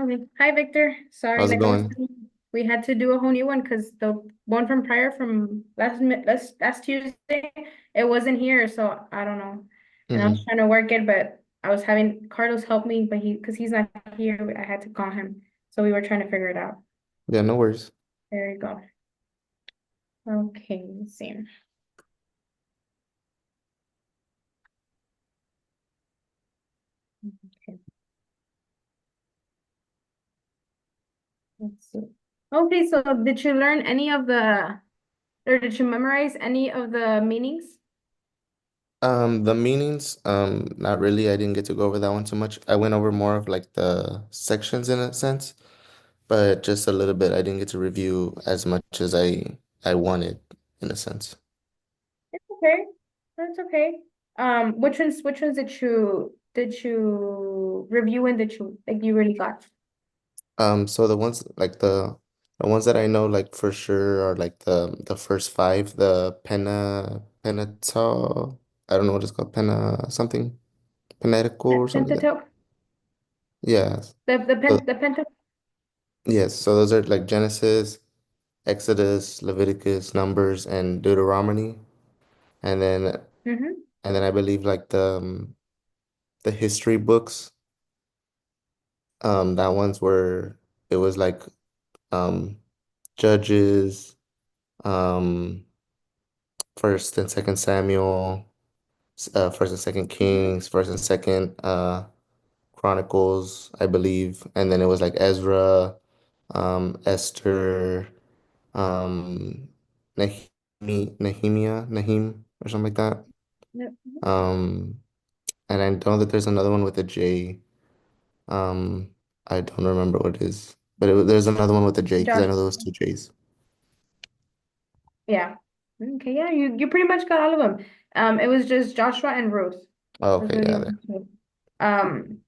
Okay. Hi, Victor. Sorry, How's it like I was going? saying, we had to do a whole new one because the one from prior from last Tuesday, it wasn't here, so I don't know. And I was Hmm. trying to work it, but I was having Carlos help me, but because he's not here, I had to call him. So we were trying to figure it out. Yeah, no worries. There you go. Okay, let's see. Okay, let's see. Okay, so did you learn any of or did you memorize any of the meanings? The meanings, not really. I didn't get to go over that one too much. I went over more of like the sections in a sense, but just a little bit. I didn't get to review as much as I wanted in a sense. It's okay. That's okay. Which ones did you review and did you like you really got? So the ones like the ones that I know like for sure are like the first five, the Pentateuch. I don't know what it's called, something, Pentateuch or something like that. Pentateuch? Yeah. The Penta. Yes, so those are like Genesis, Exodus, Leviticus, Numbers, and Deuteronomy. And then Mm-hmm. I believe like the history books, that ones were it was like um Judges, um First and Second Samuel, First and Second Mm-hmm. Kings, First and Second Chronicles, I believe. And then it was like Ezra, Esther, um Nehemiah or something like that. Yep. Um, and I know that there's another one with a J. Um, I don't remember what it is, but there's another one with a J because I Josh. know there was two J's. Yeah. Okay, yeah, you pretty much got all of them. It was just Joshua and Ruth. Oh, Those okay, were the yeah, only there. two. Um,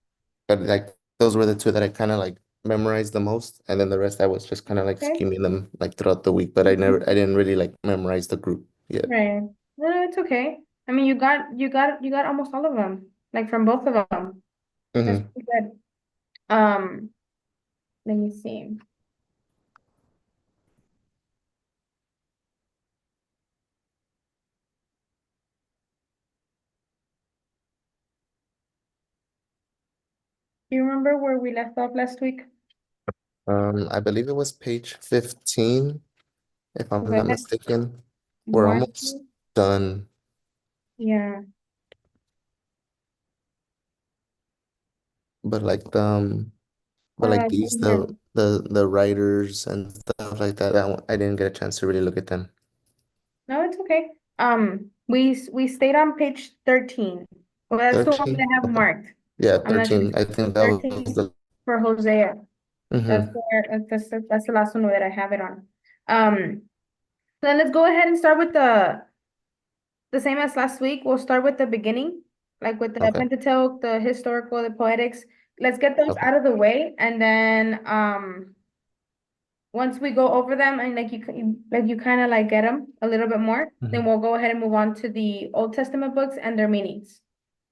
But like those were the two that I kind of like memorized the most, and then the rest I was just kind of like okay. skimming them like throughout the week. But Mhm. I didn't really like memorize the group yet. Right. No, it's okay. I mean, you got almost all of them, like from both of them. That's Hmm. pretty good. Um, Let me see. Do you remember where we left off last week? I believe it was page 15, if I'm Go not ahead. mistaken. We're One. almost done. Yeah. But like these Go ahead. the writers and stuff like that, I didn't get a chance to really look at them. No, it's okay. We stayed on page 13. Well, that's the one that 13? I have Okay. marked. Yeah, I'm not sure. 13. I think that was 13 the for Hosea. That's hmm where that's the last one that I have it on. Um, then let's go ahead and start with the same as last week. We'll start with the beginning, like with the Okay. Pentateuch, the historical, the poetics. Let's get those Okay. out of the way, and then once we go over them and like you kind of like get them a little bit more, then Hmm. we'll go ahead and move on to the Old Testament books and their meanings.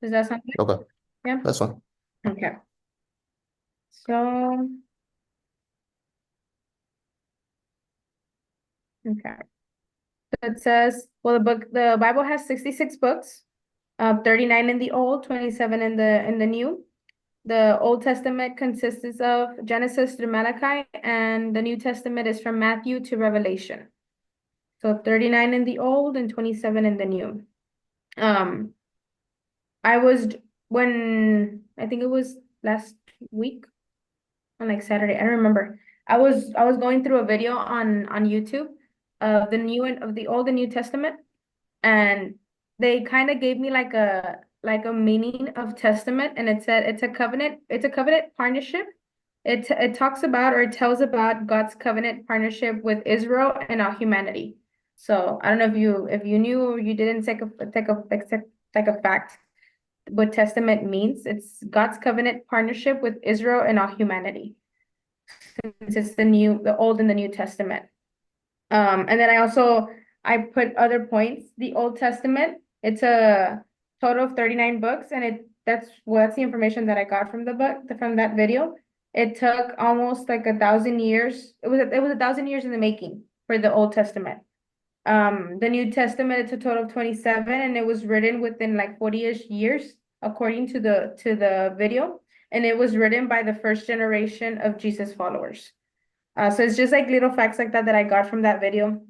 Does that sound good? Okay. Yeah. That's fine. Okay. So, okay. So it says, well, the Bible has 66 books, 39 in the Old, 27 in the New. The Old Testament consists of Genesis through Malachi, and the New Testament is from Matthew to Revelation. So 39 in the Old and 27 in the New. Um, I was when I think it was last week on like Saturday. I don't remember. I was going through a video on YouTube of the New and of the Old and New Testament, and they kind of gave me like a meaning of testament, and it said it's a covenant partnership. It talks about or it tells about God's covenant partnership with Israel and all humanity. So I don't know if you knew or you didn't take a fact what testament means. It's God's covenant partnership with Israel and all humanity. Since it's the Old and the New Testament. And then I put other points. The Old Testament, it's a total of 39 books, and that's the information that I got from the book from that video. It took almost like 1,000 years. It was 1,000 years in the making for the Old Testament. The New Testament, it's a total of 27, and it was written within like 40-ish years, according to the video. And it was written by the first generation of Jesus followers. So it's just like little facts like that that I got from that video. And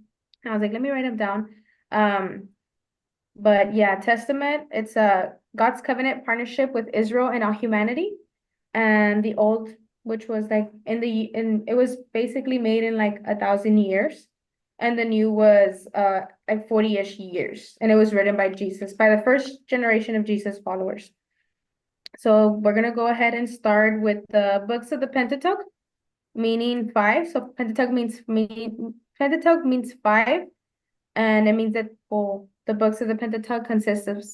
I was like, let me write them down. Um, but yeah, Testament, it's a God's covenant partnership with Israel and all humanity. And the old, which was like it was basically made in like 1,000 years. And the new was like 40-ish years. And it was written by Jesus, by the first generation of Jesus followers. So we're gonna go ahead and start with the books of the Pentateuch, meaning five. So Pentateuch means five, and it means that, well, the books of the Pentateuch consists of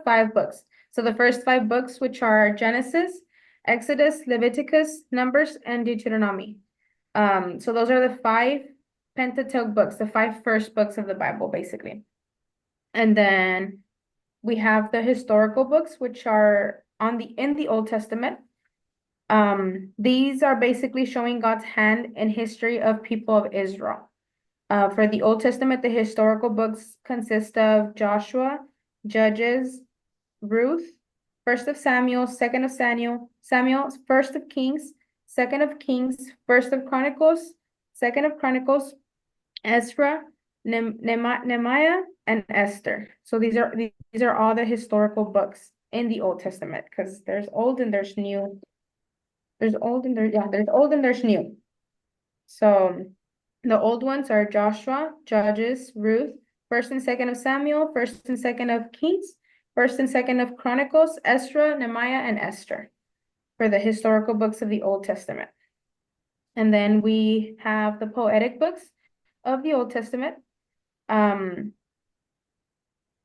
five books. So the first five books, which are Genesis, Exodus, Leviticus, Numbers, and Deuteronomy. So those are the five Pentateuch books, the five first books of the Bible, basically. And then we have the historical books, which are in the Old Testament. These are basically showing God's hand in history of people of Israel. For the Old Testament, the historical books consist of Joshua, Judges, Ruth, First of Samuel, Second of Samuel, First of Kings, Second of Kings, First of Chronicles, Second of Chronicles, Ezra, Nehemiah, and Esther. So these are all the historical books in the Old Testament, because there's old and there's new. There's old and there's old and there's new. So the old ones are Joshua, Judges, Ruth, First and Second of Samuel, First and Second of Kings, First and Second of Chronicles, Ezra, Nehemiah, and Esther for the historical books of the Old Testament. And then we have the poetic books of the Old Testament. And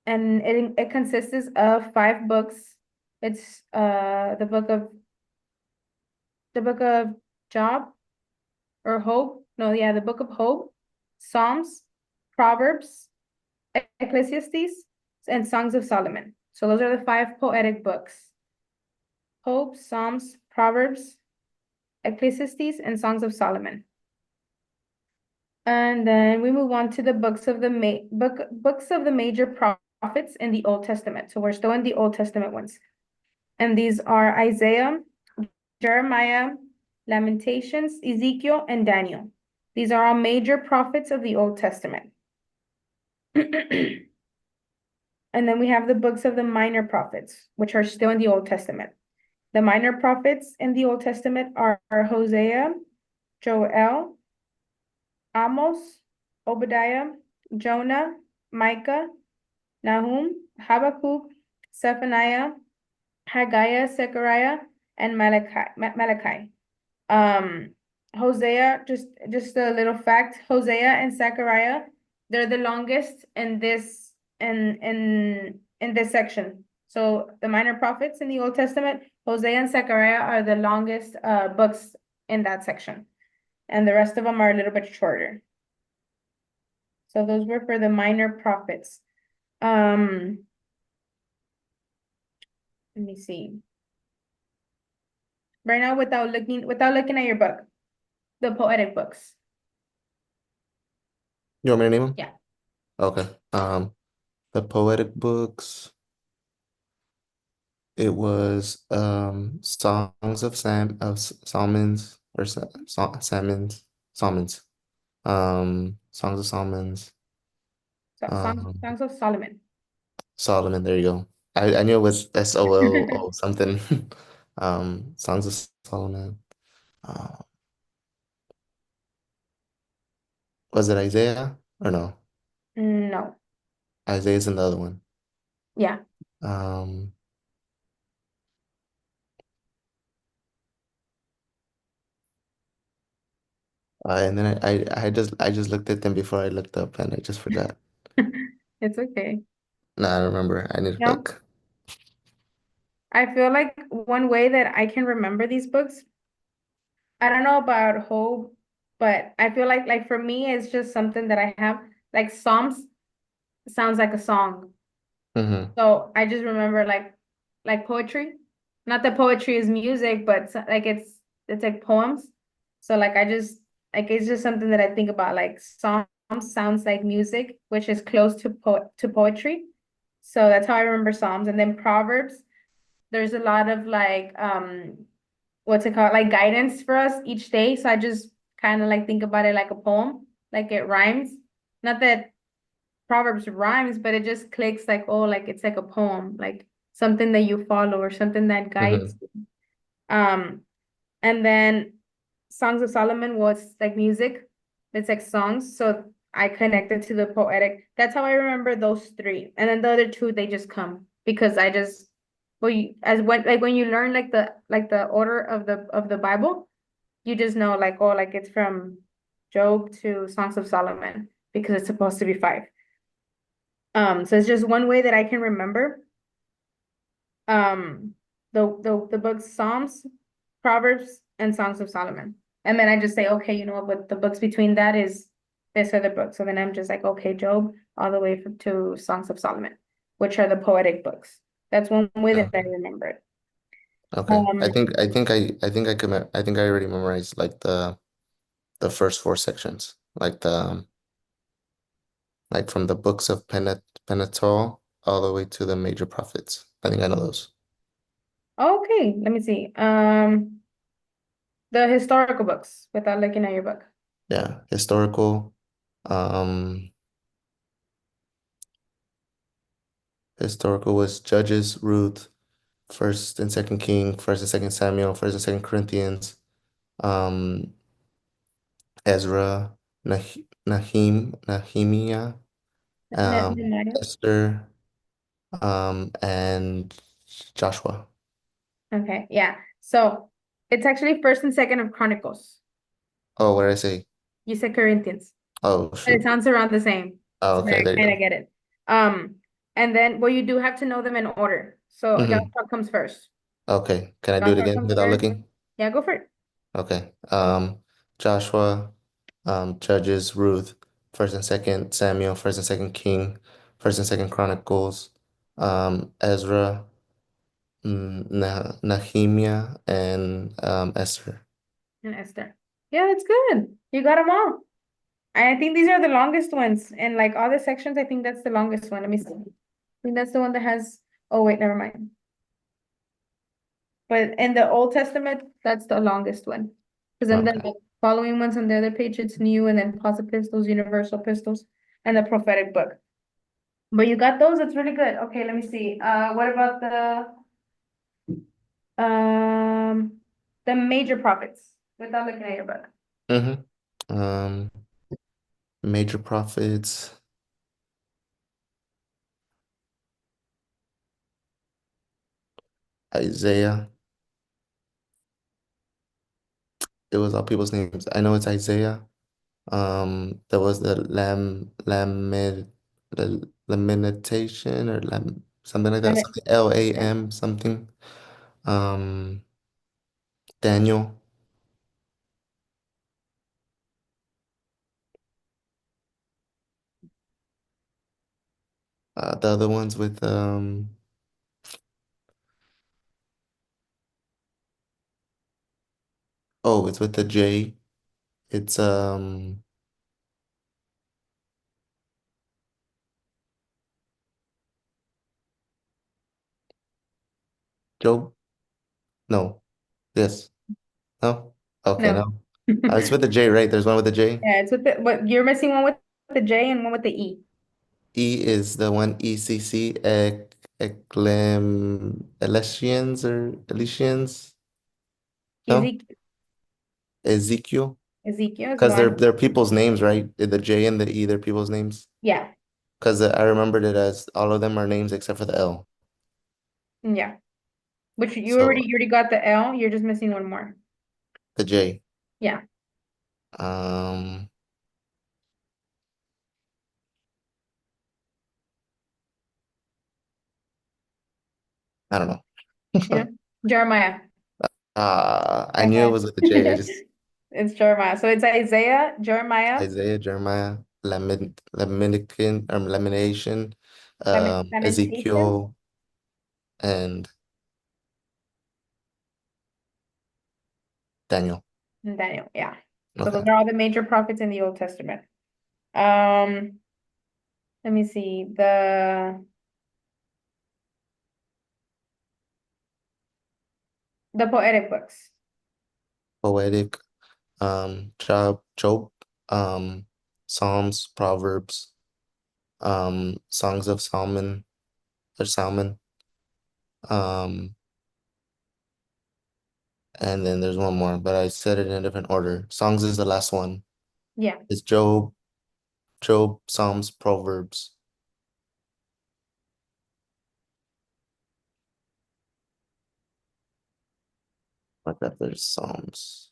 it consists of five books. It's the book of Job or Hope. No, yeah, the book of Hope, Psalms, Proverbs, Ecclesiastes, and Songs of Solomon. So those are the five poetic books: Hope, Psalms, Proverbs, Ecclesiastes, and Songs of Solomon. And then we move on to the books of the books of the major prophets in the Old Testament. So we're still in the Old Testament ones. And these are Isaiah, Jeremiah, Lamentations, Ezekiel, and Daniel. These are all major prophets of the Old Testament. And then we have the books of the minor prophets, which are still in the Old Testament. The minor prophets in the Old Testament are Hosea, Joel, Amos, Obadiah, Jonah, Micah, Nahum, Habakkuk, Zephaniah, Haggai, Zechariah, and Malachi. Hosea, just a little fact, Hosea and Zechariah, they're the longest in this section. So the minor prophets in the Old Testament, Hosea and Zechariah are the longest books in that section. And the rest of them are a little bit shorter. So those were for the minor prophets. Let me see. Right now, without looking at your book, the poetic books. You want me to name them? Yeah. Okay. The poetic books. It was Songs of Salmons or Salmons. Songs of Salmons. So Um Songs of Solomon. Solomon, there you go. I knew it was SOLO something. Songs of Solomon. Uh, was it Isaiah or no? No. Isaiah's in the other one. Yeah. Um and then I just looked at them before I looked up and I just forgot. It's okay. No, I don't remember. I need to No, look. I feel like one way that I can remember these books, I don't know about Hope, but I feel like for me, it's just something that I have. Like Psalms sounds like a song. Mm-hmm. So I just remember like poetry. Not that poetry is music, but like it's like poems. So like I just like it's just something that I think about. Like Psalms sounds like music, which is close to poetry. So that's how I remember Psalms. And then Proverbs, there's a lot of like what's it called? Like guidance for us each day. So I just kind of like think about it like a poem, like it rhymes. Not that Proverbs rhymes, but it just clicks like, oh, like it's like a poem, like something that you follow or something that guides Hmm. you. Um, and then Songs of Solomon was like music. It's like songs. So I connected to the poetic. That's how I remember those three. And then the other two, they just come because I just well you, as when like when you learn like the order of the Bible, you just know like oh like it's from Job to Songs of Solomon because it's supposed to be five. So it's just one way that I can remember. Um, the books Psalms, Proverbs, and Songs of Solomon. And then I just say, okay, you know what, but the books between that is this other book. So then I'm just like, okay, Job, all the way to Songs of Solomon, which are the poetic books. That's one way that I Okay. remember it. Okay. Um, I think I already memorized like the first four sections, like from the books of Pentateuch all the way to the major prophets. I think I know those. okay, let me see. The historical books without looking at your book. Yeah, historical. Um, Historical was Judges, Ruth, First and Second King, First and Second Samuel, First and Second Corinthians, um, Ezra, Nehemiah, um, Nehemiah. Esther, and Joshua. Okay, yeah. So it's actually first and second of Chronicles. Oh, what did I say? You said Corinthians. Oh, But it shoot. sounds around the same. Oh, So okay, I there you kind of go. get it. Um, and then well, you do have to know them in order. So Hmm. Joshua comes first. Okay, can I do it Joshua again comes without first. looking? Yeah, go for it. Okay. Joshua, Judges, Ruth, First and Second Samuel, First and Second King, First and Second Chronicles, Ezra, Nehemiah, and Esther. And Esther. Yeah, that's good. You got them all. I think these are the longest ones. And like all the sections, I think that's the longest one. Let me see. I think that's the one that has, oh wait, never mind. But in the Old Testament, that's the longest one. Because then Okay. the following ones on the other page, it's new and then Pausa Pistols, Universal Pistols, and the prophetic book. But you got those, that's really good. Okay, let me see. What about the major prophets without looking at your book? Mm-hmm. Um, Major prophets, Isaiah. It was all people's names. I know it's Isaiah. There was the lamentation or something like that, Lam- something LAM something. Um, Daniel. The other ones with oh, it's with the J. It's Job. No. Yes. No. Okay, No. no. It's with the J, right? There's one with the J. Yeah, it's with the, but you're missing one with the J and one with the E. E is the one ECC, Eclesians or Elysians. No, Ezekiel, Ezekiel. Ezekiel is Because one. they're people's names, right? The J and the E, they're people's names. Yeah, Because I remembered it as all of them are names except for the L. yeah. Which So you already got the L, you're just missing one more. the J. Yeah. Um, I don't Yeah. know. Jeremiah. I knew it Jeremiah. was with the J. I just It's Jeremiah. So it's Isaiah, Jeremiah, Isaiah, Jeremiah, Lamentation, Lamentations, Ezekiel, and Daniel. and Daniel, yeah. So those Okay. are all the major prophets in the Old Testament. Um, let me see, the poetic books. Poetic, Job, Psalms, Proverbs, Songs of Solomon or Salmon. Um, and then there's one more, but I said it in a different order. Songs is the last one. Yeah, It's Job, Psalms, Proverbs. Like that, there's Psalms.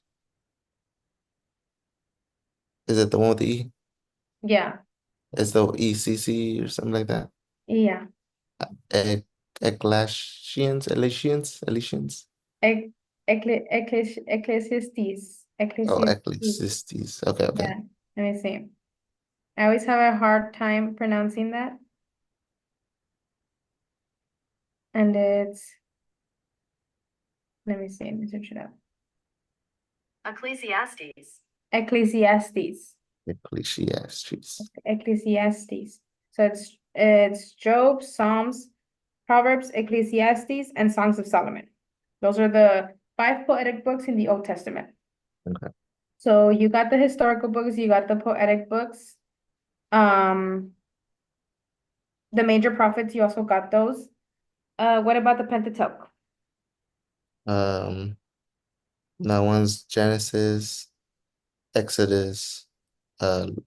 Is it the one with the E? yeah, It's the ECC or something like that. yeah. E Elations. Ec Ecclesiastes. Oh, Ecclesiastes. Ecclesiastes. Okay, okay. Yeah, let me see. I always have a hard time pronouncing that. And it's, let me see, let me search it up. Ecclesiastes. Ecclesiastes. Ecclesiastes. Ecclesiastes. So it's Job, Psalms, Proverbs, Ecclesiastes, and Songs of Solomon. Those are the five poetic books in the Old Testament. Okay. So you got the historical books, you got the poetic books. The major prophets, you also got those. What about the Pentateuch? Um, that one's Genesis, Exodus,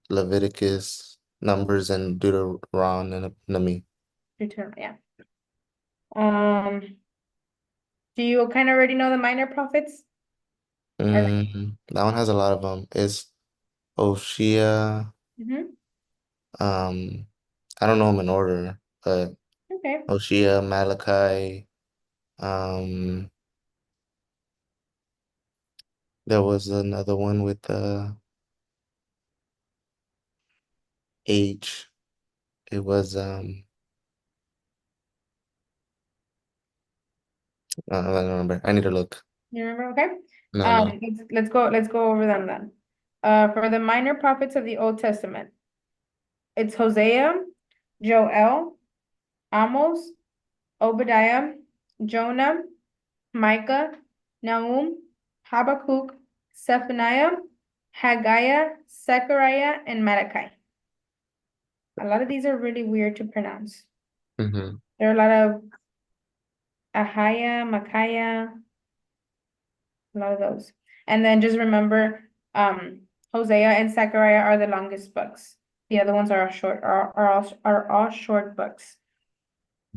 Leviticus, Numbers, and Deuteronomy. Yeah. Um, do you kind of already know the minor prophets? That one has a lot of them. It's Oshia. Mm-hmm. Um, I don't know them in order, but Okay. Oshia, Malachi. Um, there was another one with H. It was I don't remember. I need to look. You remember? Okay. No, no. Let's go over them then. For the minor prophets of the Old Testament, it's Hosea, Joel, Amos, Obadiah, Jonah, Micah, Nahum, Habakkuk, Zephaniah, Haggai, Zechariah, and Malachi. A lot of these are really weird to pronounce. Mm-hmm. There are a lot of Ahiah, Micaiah, a lot of those. And then just remember, Hosea and Zechariah are the longest books. The other ones are short, are all short books.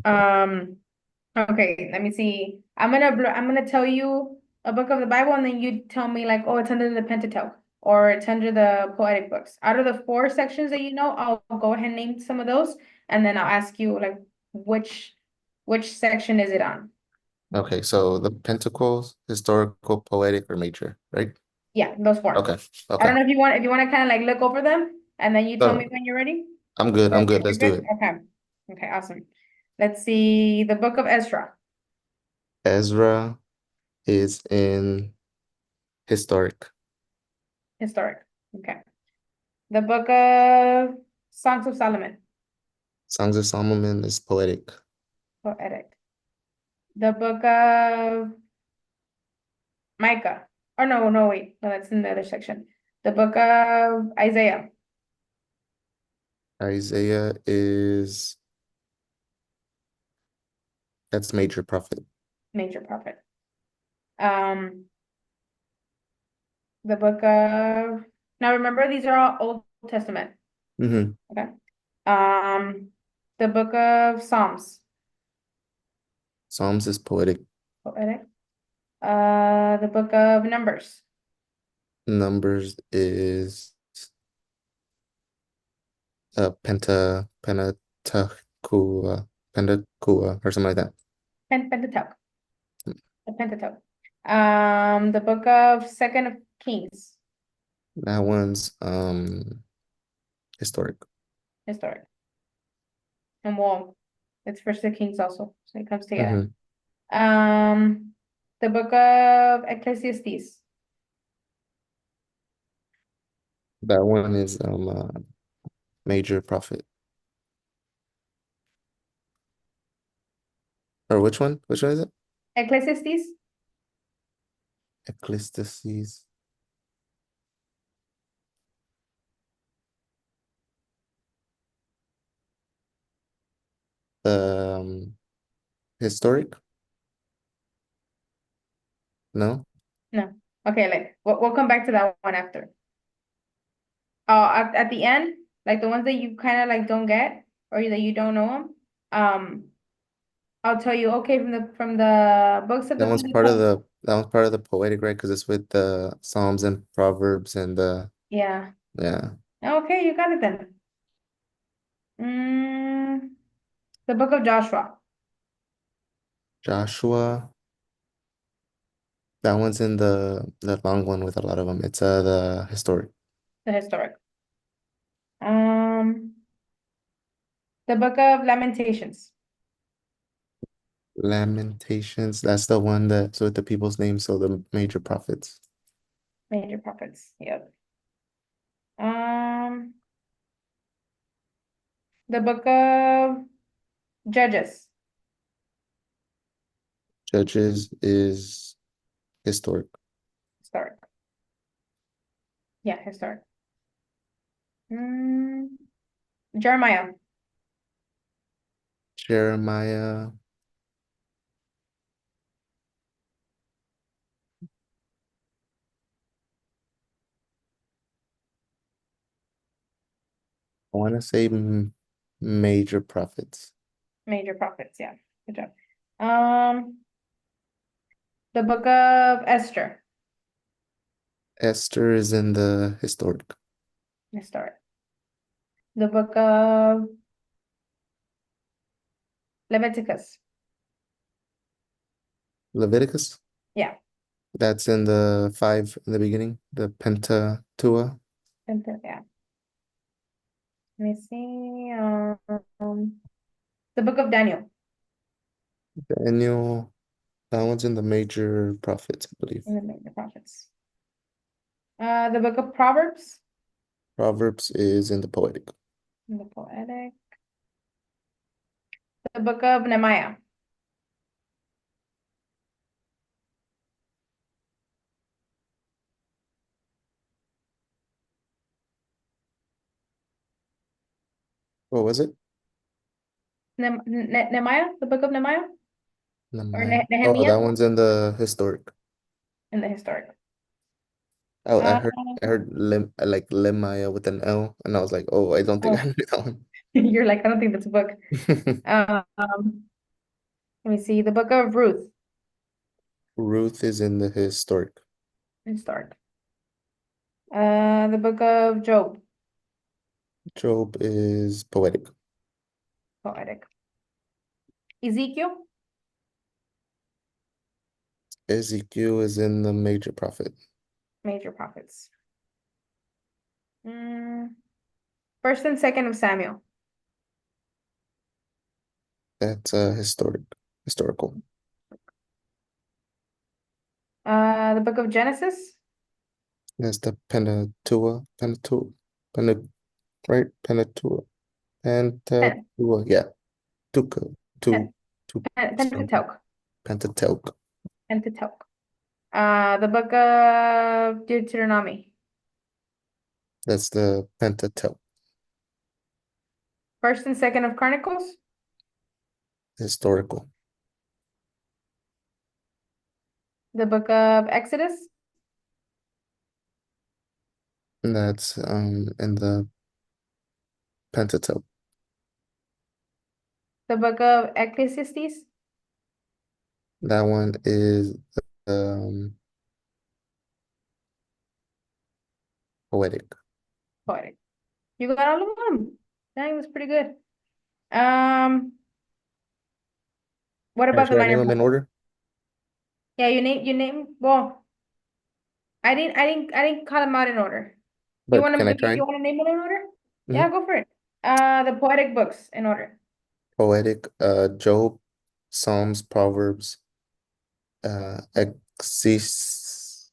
Okay, let me see. I'm gonna tell you a book of the Bible, and then you tell me like, oh, it's under the Pentateuch, or it's under the poetic books. Out of the four sections that you know, I'll go ahead and name some of those, and then I'll ask you like which section is it on? Okay, so the Pentacles, historical, poetic, or major, right? Yeah, those four. Okay, I don't okay. know if you want to kind of like look over them, and then you tell me No, when you're ready. I'm good. Or I'm if good. you're Let's do good. it. Okay. Okay, awesome. Let's see the book of Ezra, Ezra is in historic. historic. Okay. The book of Songs of Solomon, Songs of Solomon is poetic. poetic. The book of Micah. Oh no, no, wait. No, that's in the other section. The book of Isaiah, Isaiah is that's major prophet. major prophet. Um, the book of, now remember these are all Old Testament. Mm-hmm. Okay. Um, the book of Psalms, Psalms is poetic. poetic. The book of Numbers, Numbers is Pentateuch or something like that. Pentateuch, the Pentateuch. The book of Second of Kings, That one's historic. historic. And well, it's First of Kings also, so it comes together. Mm-hmm. Um, the book of Ecclesiastes, That one is major prophet. Or which one? Which one is it? Ecclesiastes, Ecclesiastes. Um, historic? No, no. Okay, like we'll come back to that one after. At the end, like the ones that you kind of like don't get or that you don't know them, I'll tell you. Okay, from the books of the Bible. that one's part of the poetic, right? Because it's with the Psalms and Proverbs and the Yeah. yeah. Okay, you got it then. Mm, the book of Joshua, Joshua. That one's in the long one with a lot of them. It's the historic. the historic. Um, the book of Lamentations, Lamentations. That's the one that's with the people's names, so the major prophets. major prophets. Yep. Um, the book of Judges, Judges is historic. historic. Yeah, historic. Mm, Jeremiah, Jeremiah. I want to say major prophets. major prophets. Yeah, good job. Um, the book of Esther, Esther is in the historic. historic. The book of Leviticus. Leviticus. Yeah, That's in the five in the beginning, the Pentateuch. yeah. Let me see. The book of Daniel, Daniel, that one's in the major prophets, I believe. in the prophets. The book of Proverbs, Proverbs is in the poetic. in the poetic. The book of Nehemiah, What was it? Nehemiah, the book of Nehemiah, or Nehemiah. Oh, Nehemiah, that one's in the historic. in the historic. Oh, Uh, I heard like Lemaya with an L, and I was like, oh, I don't think I oh, knew that one. you're like, I don't think that's a book. Let me see. The book of Ruth, Ruth is in the historic. historic. The book of Job, Job is poetic. poetic. Ezekiel, Ezekiel is in the major prophet. major prophets. Mm, First and second of Samuel. That's historical. The book of Genesis, That's the Pentateuch, right? Pen, Pentateuch, yeah. Tuka, Pen, two something. Pentateuch, Pentateuch. Pentateuch. The book of Deuteronomy. That's the Pentateuch. First and second of Chronicles, Historical. the book of Exodus, And that's in the Pentateuch. the book of Ecclesiastes, That one is um poetic. poetic. You got all of them. That was pretty good. Um, what about the Should I minor name them in prophets? order? Yeah, well, I didn't call them out in order. You But want can to I if try? you want to name it in order? Hmm. Yeah, go for it. The poetic books in order. Poetic, Job, Psalms, Proverbs, Ecclesiastes,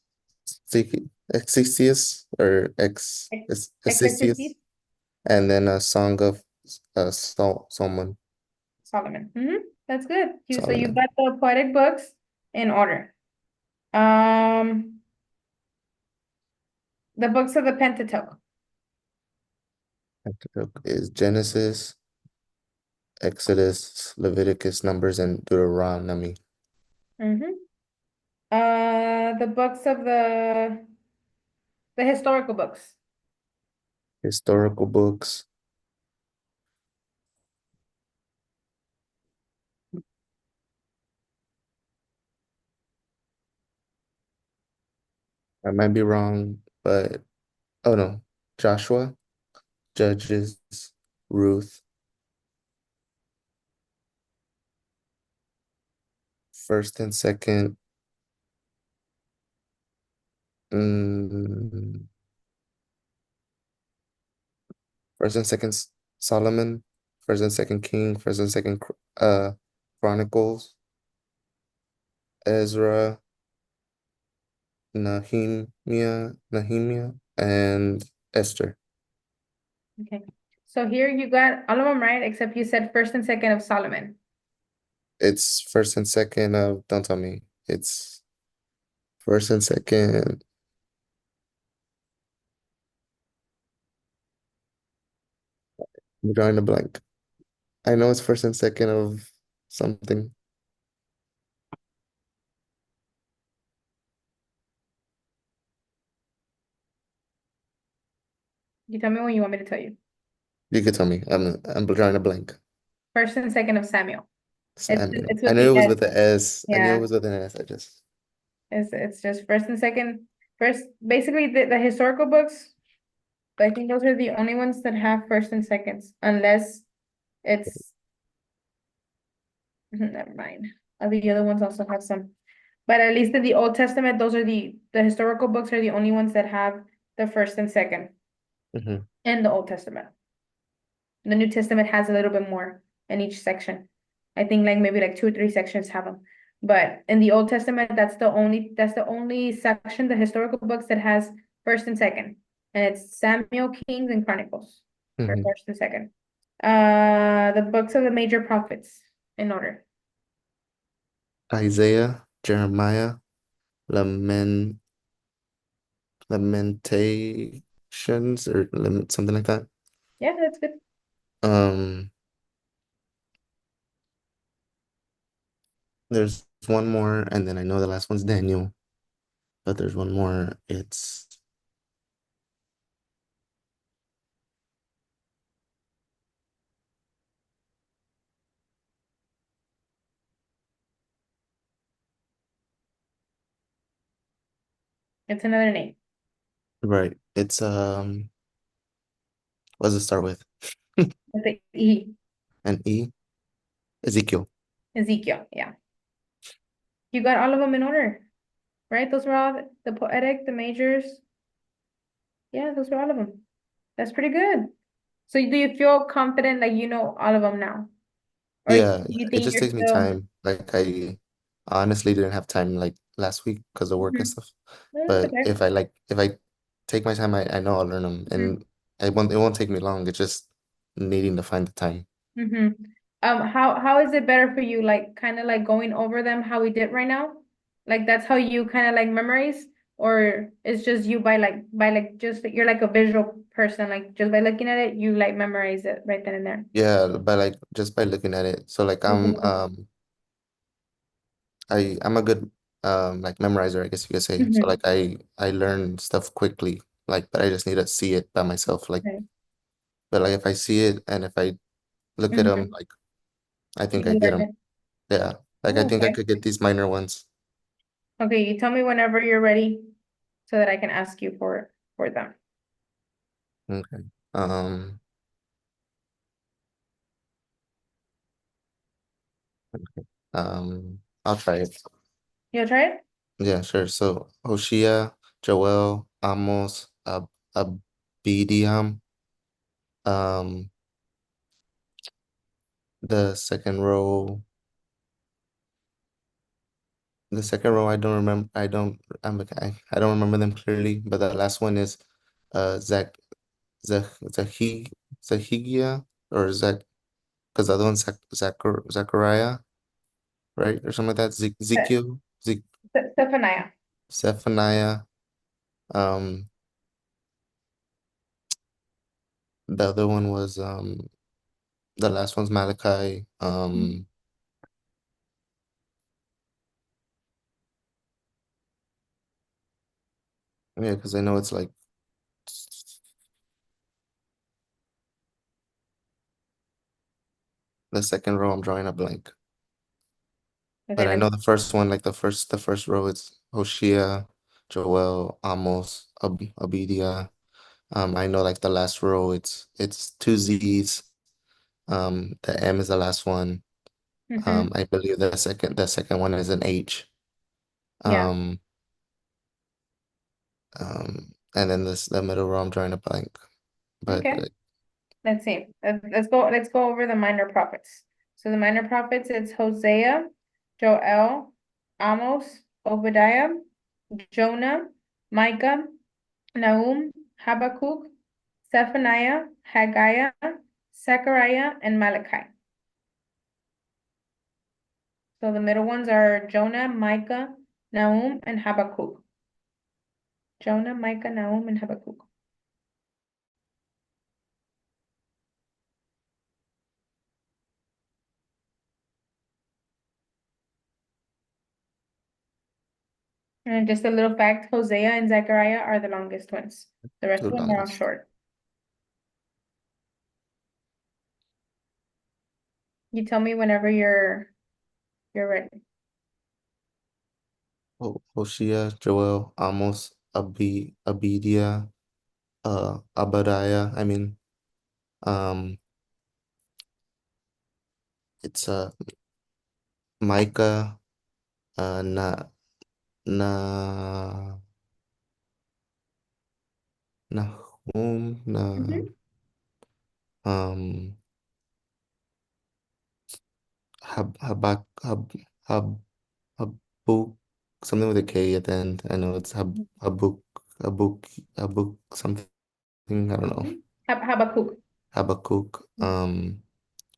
Existius or Ecclesiastes, Existius, and then a Song of Solomon. Solomon. That's good. So you Solomon. got the poetic books in order. Um, the books of the Pentateuch. Pentateuch is Genesis, Exodus, Leviticus, Numbers, and Deuteronomy. Mm-hmm. The books of the historical books. Historical books. I might be wrong, but oh no. Joshua, Judges, Ruth, first and second. mm, First and second Solomon, first and second King, first and second Chronicles, Ezra, Nehemiah, and Esther. Okay. So here you got all of them right, except you said first and second of Solomon. It's first and second of, don't tell me. It's first and second. I'm drawing a blank. I know it's first and second of something. You tell me when you want me to tell you. You could tell me. I'm drawing a blank. First and second of Samuel. Samuel. It's I with knew the it was S. with the S. I knew it Yeah. was with an S. I just It's just first and second. First, basically the historical books, I think those are the only ones that have first and seconds, unless it's never mind. The other ones also have some. But at least in the Old Testament, those are the historical books are the only ones that have the first and second Mhm. in the Old Testament. The New Testament has a little bit more in each section. I think like maybe like two or three sections have them. But in the Old Testament, that's the only section, the historical books that has first and second. And it's Samuel, Kings, and Chronicles for Mhm. first and second. The books of the major prophets in order. Isaiah, Jeremiah, Lament Lamentations or something like that. Yeah, that's good. Um, there's one more, and then I know the last one's Daniel, but there's one more. It's another name. Right. What does it start with? It's the E, An E? Ezekiel. Ezekiel. Yeah. You got all of them in order, right? Those were all the poetic, the majors. Yeah, those were all of them. That's pretty good. So do you feel confident that you know all of them now? Or do Yeah, you it think just you're takes me still time. Like I honestly didn't have time like last week because of work and Mhm. stuff. No, that's But okay. if I take my time, I know I'll learn them, Mhm. and it won't take me long. It's just needing to find the time. Mhm. How is it better for you? Like kind of like going over them how we did right now? Like that's how you kind of like memorize, or it's just you by like just you're like a visual person, like just by looking at it, you like memorize it right then and there. Yeah, by like just by looking at it. So like I'm a good like memorizer, I guess you could say. So Mhm. like I learn stuff quickly, like but I just need to see it by myself. Like Okay. but like if I see it and if I look at them, Mhm. like I You think I can get learn them. it. Yeah, like I Oh, think I okay. could get these minor ones. Okay, you tell me whenever you're ready so that I can ask you for them. Okay. Um, I'll try it. You'll try it? Yeah, sure. So Hoshea, Joel, Amos, Abdiam, um, the second row, The second row, I don't remember. I don't remember them clearly. But the last one is, Zach, Zahigia or Zach, because the other one's Zachariah, right, or something like that. Ezekiel, Stephaniah. Zephaniah. Um, the other one was the last one's Malachi. Yeah, because I know it's like the second row. I'm drawing a blank, Okay, but I let me. know the first one, like the first row, it's Hoshea, Joel, Amos, Obadiah. I know like the last row, it's two Z's. The M is the last one. Mm-hmm. I believe the second one is an H. Yeah. Um, and then the middle row, I'm drawing a blank. But Okay. Let's see. Let's go over the minor prophets. So the minor prophets, it's Hosea, Joel, Amos, Obadiah, Jonah, Micah, Nahum, Habakkuk, Zephaniah, Haggai, Zechariah, and Malachi. So the middle ones are Jonah, Micah, Nahum, and Habakkuk. Jonah, Micah, Nahum, and Habakkuk. And just a little fact, Hosea and Zechariah are the longest ones. The rest two of them are all longest. short. You tell me whenever you're ready. Hosea, Joel, Amos, Obadiah, Obadiah. I mean, um, it's Micah, Na Na Nahum, Mhm. um Habak Habuk, something with a K at the end. I know it's Habuk Habuk something. I don't know. Habakkuk. Habakkuk.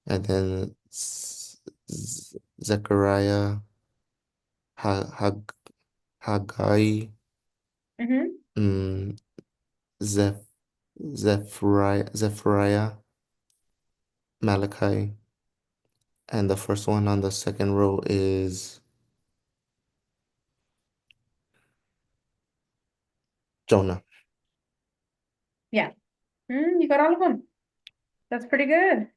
And then Zechariah, Hag Haggai, Mm-hmm. um, Zeph Zephaniah, Malachi, and the first one on the second row is Jonah. Yeah. You got all of them. That's pretty good.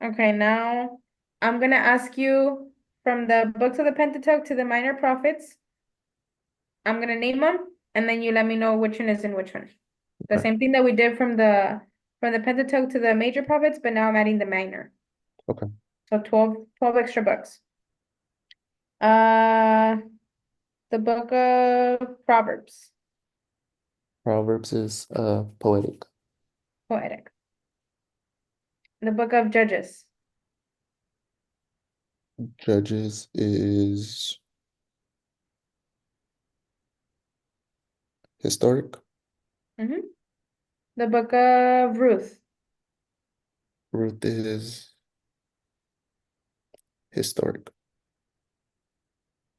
Okay, now I'm gonna ask you from the books of the Pentateuch to the minor prophets. I'm gonna name them, and then you let me know which one is in which one. The Okay. same thing that we did from the Pentateuch to the major prophets, but now I'm adding the minor. Okay. So 12 extra books. Uh, the book of Proverbs, Proverbs is poetic. poetic. The book of Judges, Judges is historic. hmm The book of Ruth, Ruth is historic.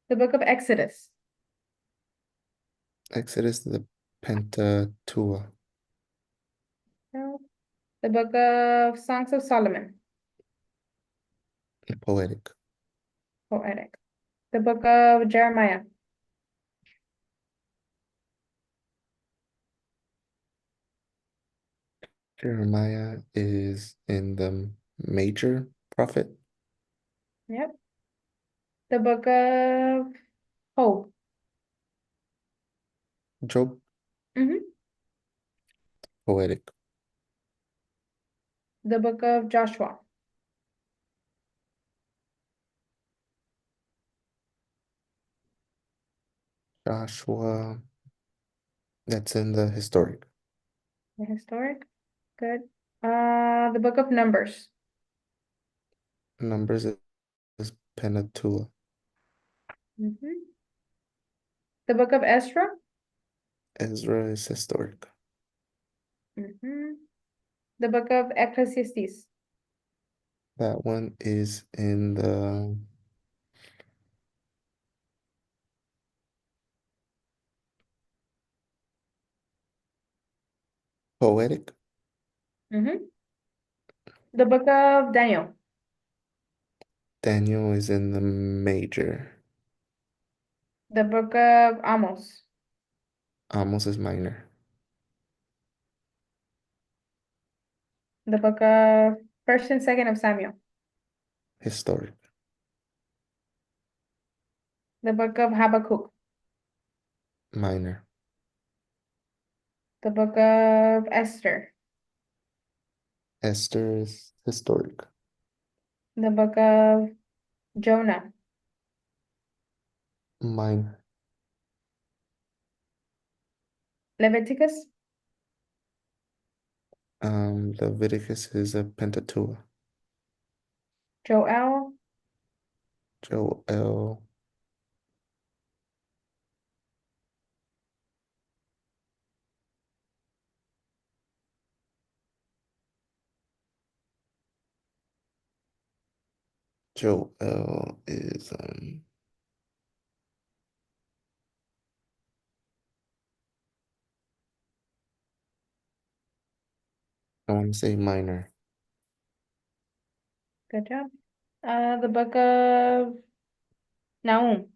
the book of Exodus, Exodus, the Pentateuch, no, the book of Songs of Solomon, poetic. poetic. The book of Jeremiah, Jeremiah is in the major prophet. yep. The book of Hope, Job, hmm poetic. The book of Joshua, Joshua, that's in the historic. the historic, good. The book of Numbers, Numbers is Pentateuch. Mhm. The book of Ezra. Ezra is historic. Mhm. The book of Ecclesiastes. That one is in the poetic. Mhm. The book of Daniel. Daniel is in the major. The book of Amos. Amos is minor. The book of First and Second of Samuel. Historic. The book of Habakkuk. Minor. The book of Esther. Esther is historic. The book of Jonah. Minor. Leviticus. Leviticus is a Pentateuch. Joel. Joel. Joel is I want to say minor. Good job. The book of Nahum.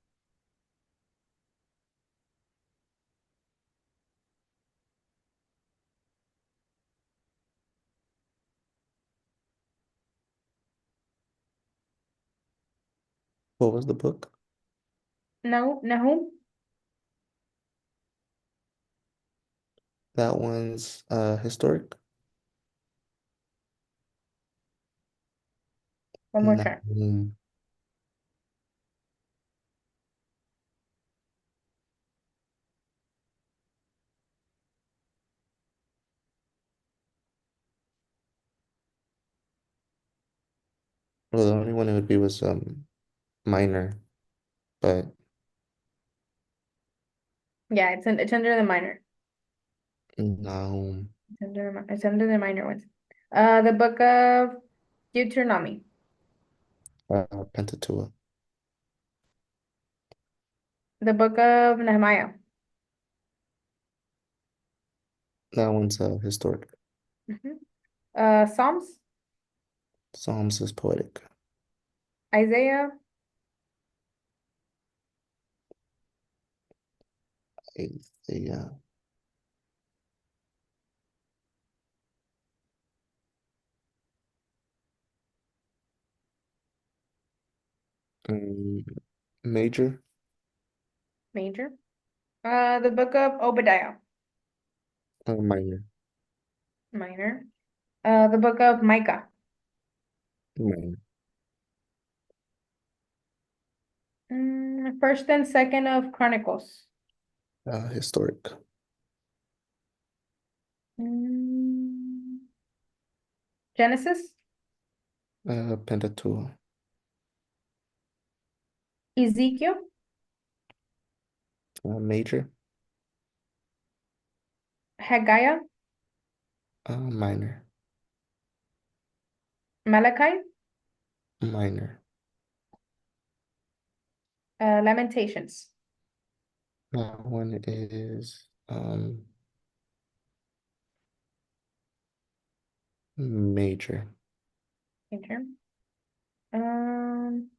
What was the book? Nahum. That one's historic. One more time. Nahum. Well, the only one it would be was minor, but Yeah, it's under the minor. Nahum. It's under the minor ones. The book of Deuteronomy. Pentateuch. The book of Nehemiah. That one's historic. Mhm. Psalms. Psalms is poetic. Isaiah. Isaiah. Um, major. Major. The book of Obadiah. Minor. Minor. The book of Micah. Minor. First and second of Chronicles. Historic. Mm, Genesis. Pentateuch. Ezekiel. Major. Haggai. Minor. Malachi. Minor. Lamentations. That one is major. Major. Um,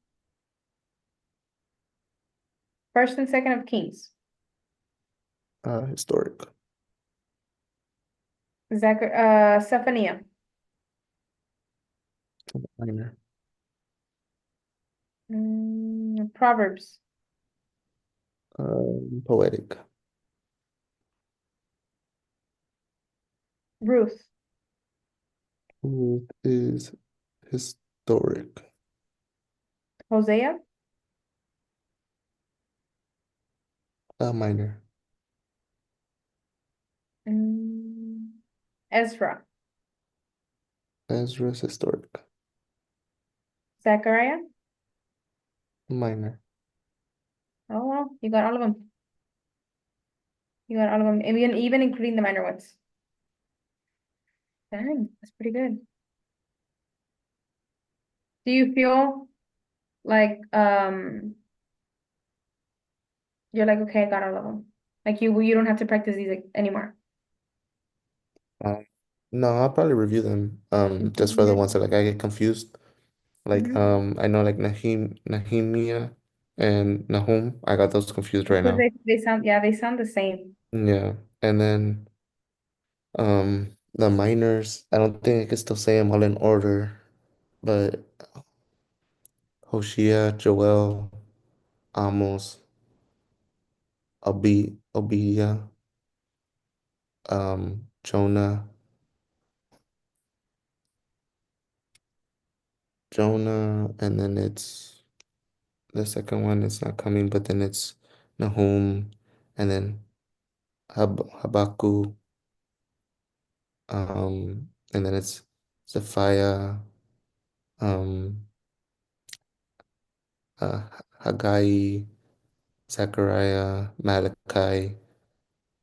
First and second of Kings. Historic. Zephaniah. Minor. Proverbs. Poetic. Ruth. Ruth is historic. Hosea. Minor. Mm, Ezra. Ezra is historic. Zechariah. Minor. Oh, well, you got all of them. You got all of them, even including the minor ones. Dang, that's pretty good. Do you feel like you're like, okay, I got all of them. Like you don't have to practice these like, anymore. Um, no, I'll probably review them. Just for the Mhm. ones that like I get confused. Like Mhm. I know like Nahimia and Nahum. I got those confused right Because now. they sound, yeah, they sound the same. Yeah. And then the minors, I don't think I can still say them all in order, but Hoshea, Joel, Amos, Obia, Jonah, and then it's the second one is not coming, but then it's Nahum, and then Habakkuk, and then it's Zephaniah, um, uh, Haggai, Zechariah, Malachi.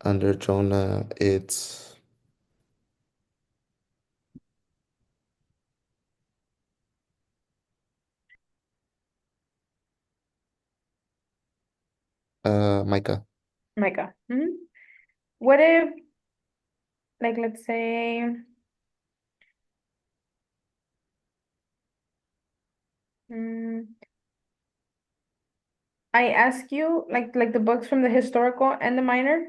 Under Jonah, it's Micah. Micah. What if, like, let's say, mm, I ask you like the books from the historical and the minor,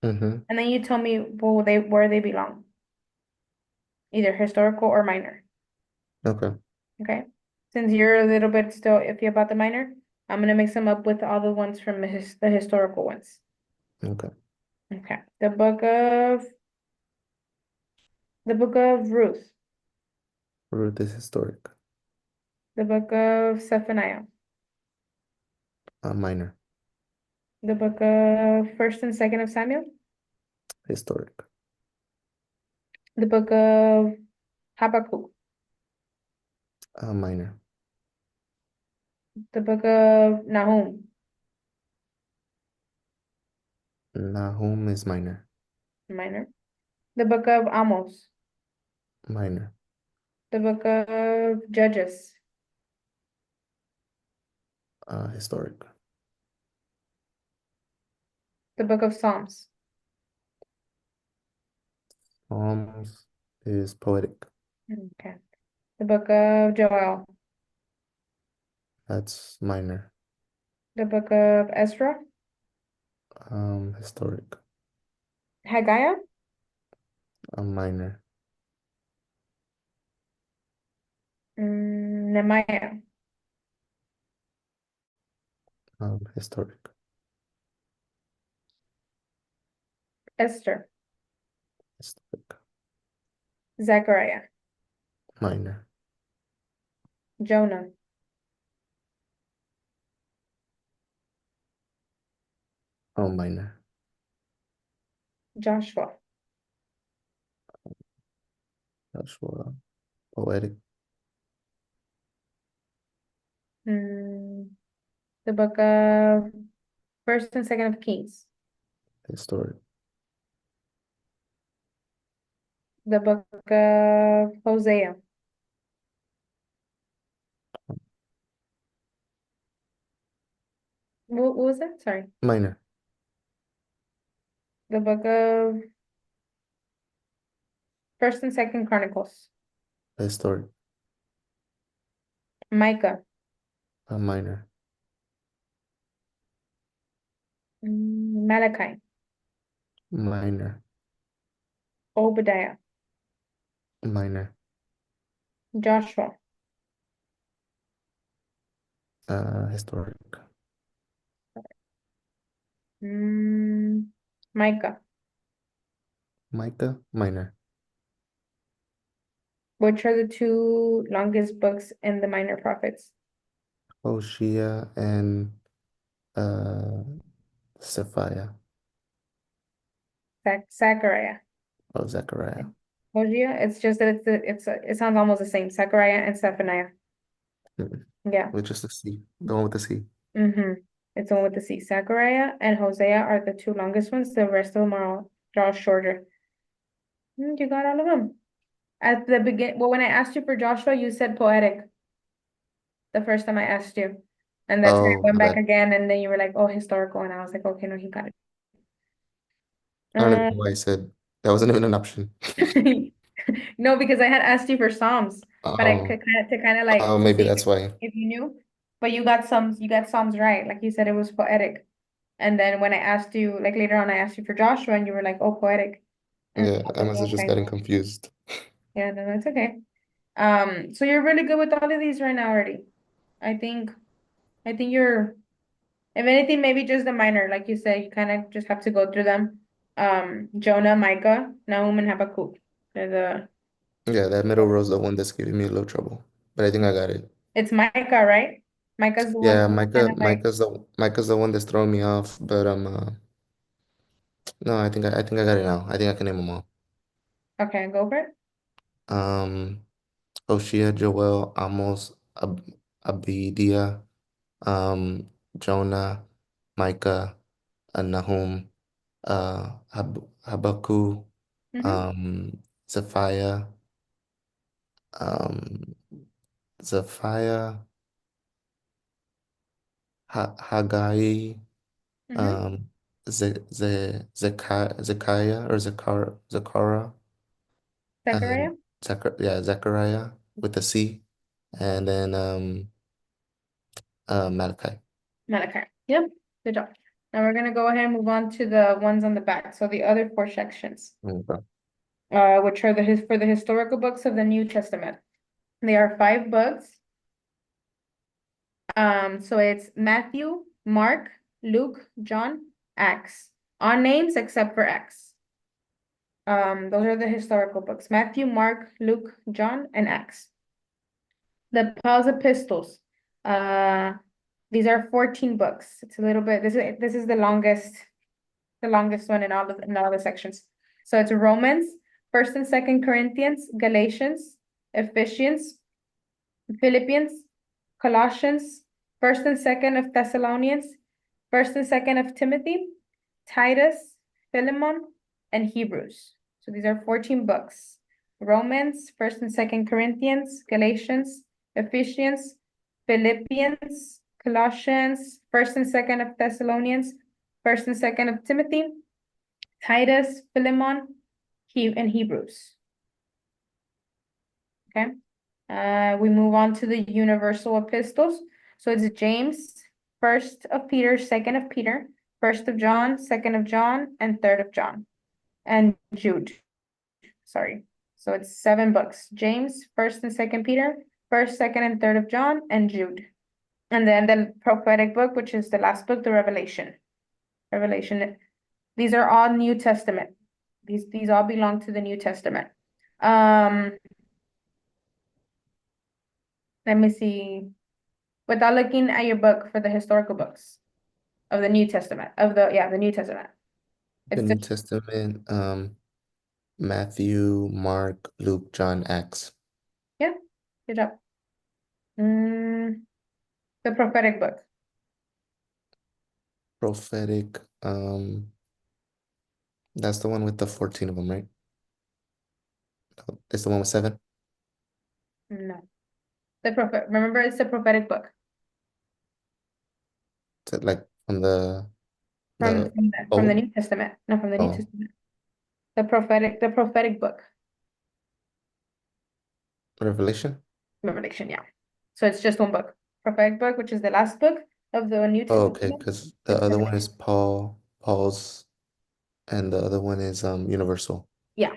Mm-hmm. and then you tell me where they belong, either historical or minor. Okay. Okay. Since you're a little bit still iffy about the minor, I'm gonna mix them up with all the ones from the historical ones. Okay. Okay. The book of Ruth, Ruth is historic. the book of Zephaniah, Minor. the book of First and Second of Samuel, Historic. the book of Habakkuk, Minor. the book of Nahum, Nahum is minor. minor, the book of Amos, Minor. the book of Judges, Historic. the book of Psalms, Psalms is poetic. okay, the book of Joel, That's minor. the book of Ezra, Historic. Haggai, Minor. Nehemiah, Historic. Esther, Historic. Zechariah, Minor. Jonah, Oh, minor. Joshua, Joshua. Poetic. mm, the book of First and Second of Kings, Historic. the book of Hosea, what was it? Sorry, Minor. the book of First and Second Chronicles, Historic. Micah, Minor. Malachi, Minor. Obadiah, Minor. Joshua, Historic. mm, Micah. Micah. Minor. Which are the two longest books in the Minor Prophets? Hoshea and uh Zephaniah. Zechariah. Oh, Zechariah. Hosea, it's just that it sounds almost the same. Zechariah and Zephaniah. Mm-mm. Yeah. With just the C. The one with the C. Mm-hmm. It's the one with the C. Zachariah and Hosea are the two longest ones. The rest of them are all shorter. You got all of them. At the begin, well, when I asked you for Joshua, you said poetic the first time I asked you. And that's why I Oh, went my back bad. again, and then you were like, oh, historical. And I was like, okay, no, he got it. I don't even Uh, know why I said that wasn't even an option. no, because I had asked you for Psalms, but I Oh, could kind of like maybe see that's why. if you knew. But you got Psalms right. Like you said, it was poetic. And then when I asked you, like later on, I asked you for Joshua, and you were like, oh, poetic. And Yeah, I was I like, must have just okay, gotten confused. yeah, no, that's okay. So you're really good with all of these right now already. I think, I think you're, if anything, maybe just the minor, like you said, you kind of just have to go through them. Jonah, Micah, Nahum, and Habakkuk. They're the, Yeah, that middle row is the one that's giving me a little trouble, but I think I got it. it's Micah, right? Micah's the one Yeah, who's kind of like, Micah's the one that's throwing me off, but no, I think I got it now. I think I can name them all. okay, go for it. Um, Oshia, Joel, Amos, Abidiah, Jonah, Micah, Nahum, Habakkuk, Mm-hmm. Zephaniah, um, Zephaniah, Haggai, Mm-hmm. um, Zekiah or Zechariah, Zechariah, and Zechariah with a C, and then Malachi. Malachi. Yep, good job. Now we're gonna go ahead and move on to the ones on the back. So the other four sections, Okay. which are for the historical books of the New Testament. They are 5 books. So it's Matthew, Mark, Luke, John, Acts. All names except for Acts. Those are the historical books. Matthew, Mark, Luke, John, and Acts. The Paul's epistles. Uh, these are 14 books. It's a little bit, this is the longest one in all the sections. So it's Romans, First and Second Corinthians, Galatians, Ephesians, Philippians, Colossians, First and Second of Thessalonians, First and Second of Timothy, Titus, Philemon, and Hebrews. So these are 14 books. Romans, First and Second Corinthians, Galatians, Ephesians, Philippians, Colossians, First and Second of Thessalonians, First and Second of Timothy, Titus, Philemon, and Hebrews. Okay. We move on to the universal epistles. So it's James, First of Peter, Second of Peter, First of John, Second of John, and Third of John, and Jude. Sorry. So it's 7 books. James, First and Second Peter, First, Second, and Third of John, and Jude. And then the prophetic book, which is the last book, the Revelation. Revelation. These are all New Testament. These all belong to the New Testament. Let me see. Without looking at your book for the historical books of the New Testament, the New Testament. The It's New just, Testament, Matthew, Mark, Luke, John, Acts. yeah, good job. Mm, the prophetic book. Prophetic, that's the one with the 14 of them, right? No, it's the one with seven? No. Remember, it's the prophetic book Is it like from from the from the old? New Testament, not from the New Oh, Testament. The prophetic book, Revelation? Revelation, yeah. So it's just one book. Prophetic book, which is the last book of the New Oh, okay, Testament. because the It's other one is Revelation. Paul's, and the other one is Universal. Yeah.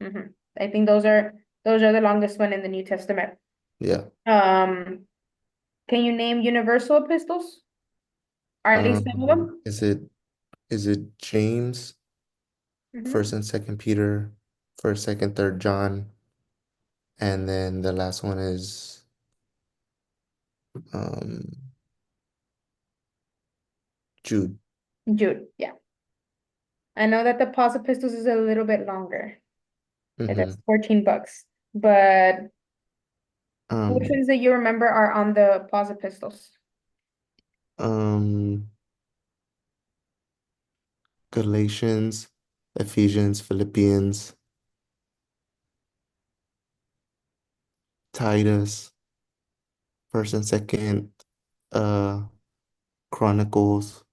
I think those are the longest one in the New Testament. Yeah. Um, can you name universal epistles? Or at least some of them? Is it James, Mm-hmm. First and Second Peter, First, Second, Third John, and then the last one is um Jude. Jude, yeah. I know that the Paul's epistles is a little bit longer. Mm-hmm. It's 14 books. But which Um, ones that you remember are on the Paul's epistles? Um, Galatians, Ephesians, Philippians, Titus, First and Second, uh, Chronicles.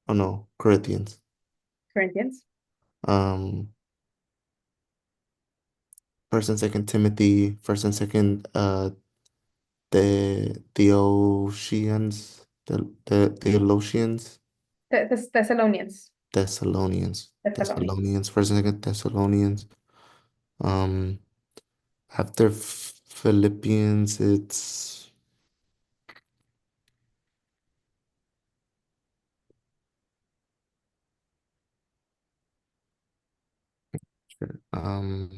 Oh no, Corinthians. Corinthians. Um, First and Second Timothy, First and Second, the Theotians, the Theologians, Thessalonians. Thessalonians. Thessalonians, First and Second Thessalonians. Um, After Philippians, it's um,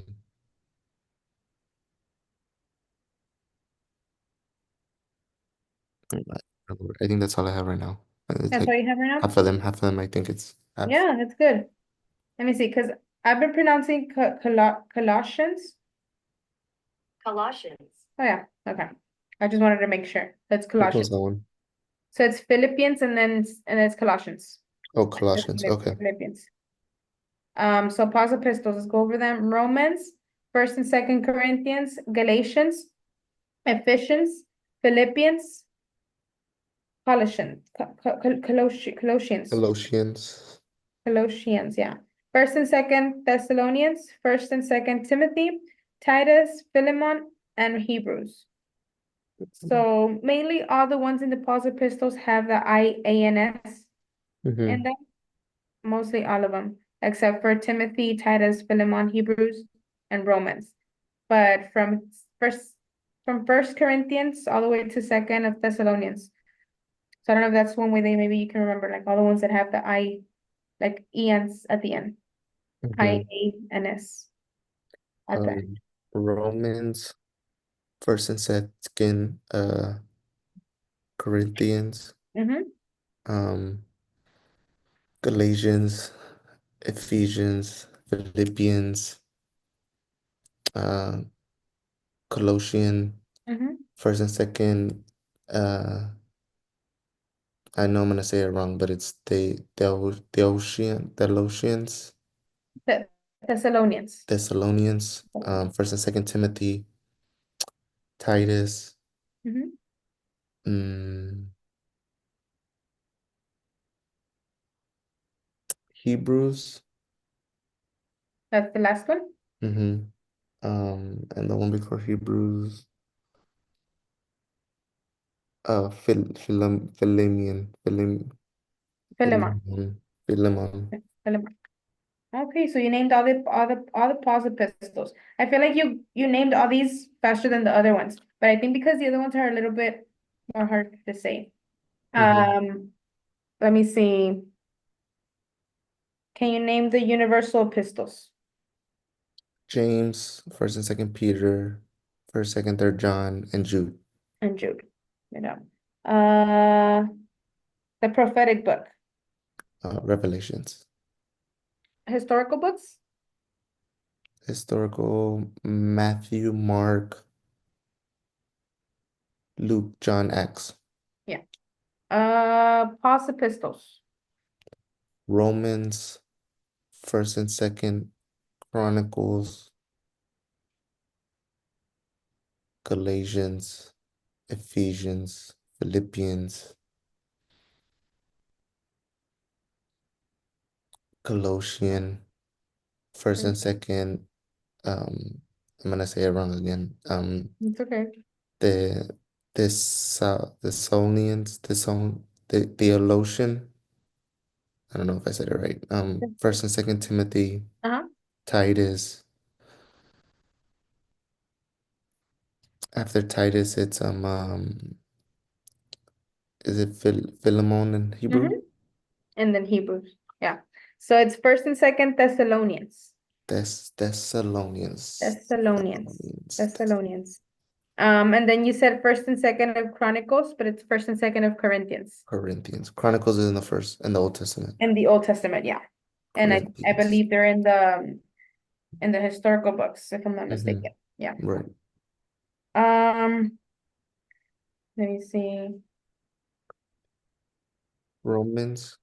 I think that's all I have right now. It's That's like all you have right now? half of them. I think it's half. Yeah, that's good. Let me see, because I've been pronouncing Colossians. Colossians. Oh yeah, okay. I just wanted to make sure. That's Which one's Colossians. that one? So it's Philippians and it's Colossians. Oh, It's Colossians. Okay. Philippians. So Paul's epistles, let's go over them. Romans, First and Second Corinthians, Galatians, Ephesians, Philippians, Colossians. Colossians. Colossians, yeah. First and Second Thessalonians, First and Second Timothy, Titus, Philemon, and Hebrews. So mainly all the ones in the Paul's epistles have the IANS Mm-hmm. in them. Mostly all of them, except for Timothy, Titus, Philemon, Hebrews, and Romans. But First Corinthians all the way to Second of Thessalonians. So I don't know if that's one way they maybe you can remember like all the ones that have the I like ENs at the end. Mm-hmm. IANS at the end. Romans, First and Second, Corinthians, Mm-hmm. um, Galatians, Ephesians, Philippians, uh, Colossian, Mm-hmm. First and Second. I know I'm gonna say it wrong, but it's the Oceans, The Thessalonians. Thessalonians, First and Second Timothy, Titus, Mm-hmm. mm, Hebrews, That's the last one. mm-hmm. And the one before Hebrews, Philemon. Philemon. Philemon. Okay, so you named all the Paul's epistles. I feel like you named all these faster than the other ones, but I think because the other ones are a little bit more hard to say. Mm-hmm. Let me see. Can you name the universal epistles James, First and Second Peter, First, Second, Third John, and Jude. and Jude? You know, uh, the prophetic book, Revelations. historical books. Historical, Matthew, Mark, Luke, John, Acts. Yeah. Paul's epistles. Romans, First and Second Chronicles, Galatians, Ephesians, Philippians, Colossian, First Mm, and Second. I'm gonna say it wrong again. it's okay. The Thessalonians, the Theologian. I don't know if I said it right. First and Second Timothy, Uh-huh. Titus. After Titus, it's is it Philemon in Hebrew? Mm-hmm. And then Hebrews. Yeah. So it's First and Second Thessalonians. Thessalonians. Thessalonians. Thessalonians. And then you said First and Second of Chronicles, but it's First and Second of Corinthians Corinthians. Chronicles is in the first in the Old Testament. in the Old Testament. Yeah. And I Corinthians. believe they're in the historical books, if I'm not Mm-hmm. mistaken. Yeah. Right. Um, let me see. Romans,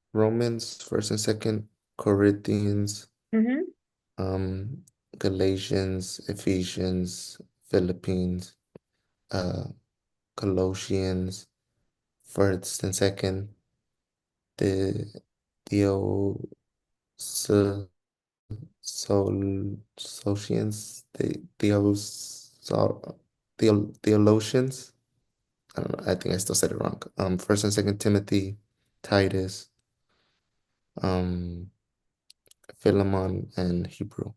first and second, Corinthians, Mm-hmm. um, Galatians, Ephesians, Philippines, uh, Colossians, first and second, the Theo so Socians, the theologians. I don't know, I think I still said it wrong. First and second Timothy, Titus, um, Philemon, and Hebrew.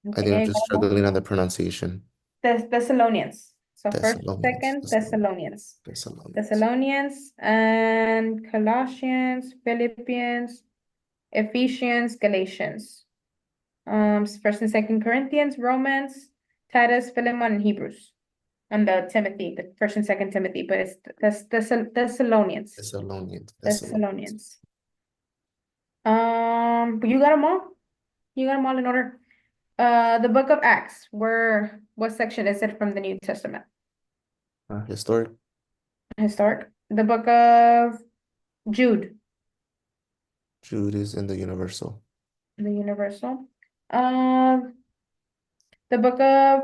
I Okay, think yeah, I'm you just got them all. struggling on the pronunciation. Thessalonians. So first, Thessalonians, second, Thessalonians, Thessalonians. Thessalonians. Thessalonians and Colossians, Philippians, Ephesians, Galatians. First and second Corinthians, Romans, Titus, Philemon, and Hebrews. And the Timothy, the first and second Timothy, but it's Thessalonians. Thessalonians, Thessalonians. Thessalonians. But you got them all. You got them all in order. The book of Acts, what section is it from the New Testament? Historic. Historic. The book of Jude, Jude is in the universal. the Universal. Uh, the book of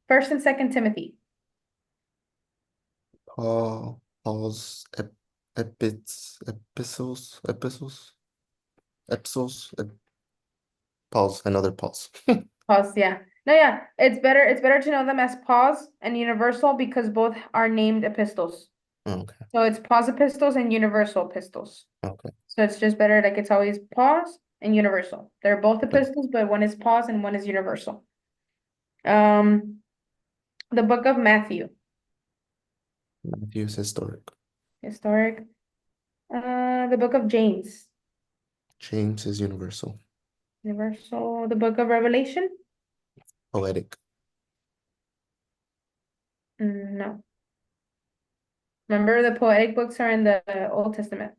First and Second Timothy. Paul's epistles, Paul's, another Paul's. Pause, yeah. No, yeah. It's better to know them as pause and universal because both are named epistles. Okay, So it's pause epistles and universal epistles. okay. So it's just better, like it's always pause and universal. They're both But epistles, but one is pause and one is universal. Um, the book of Matthew, Matthew's historic. historic. The book of James, James is universal. universal. The book of Revelation. Poetic. No. Remember, the poetic books are in the Old Testament.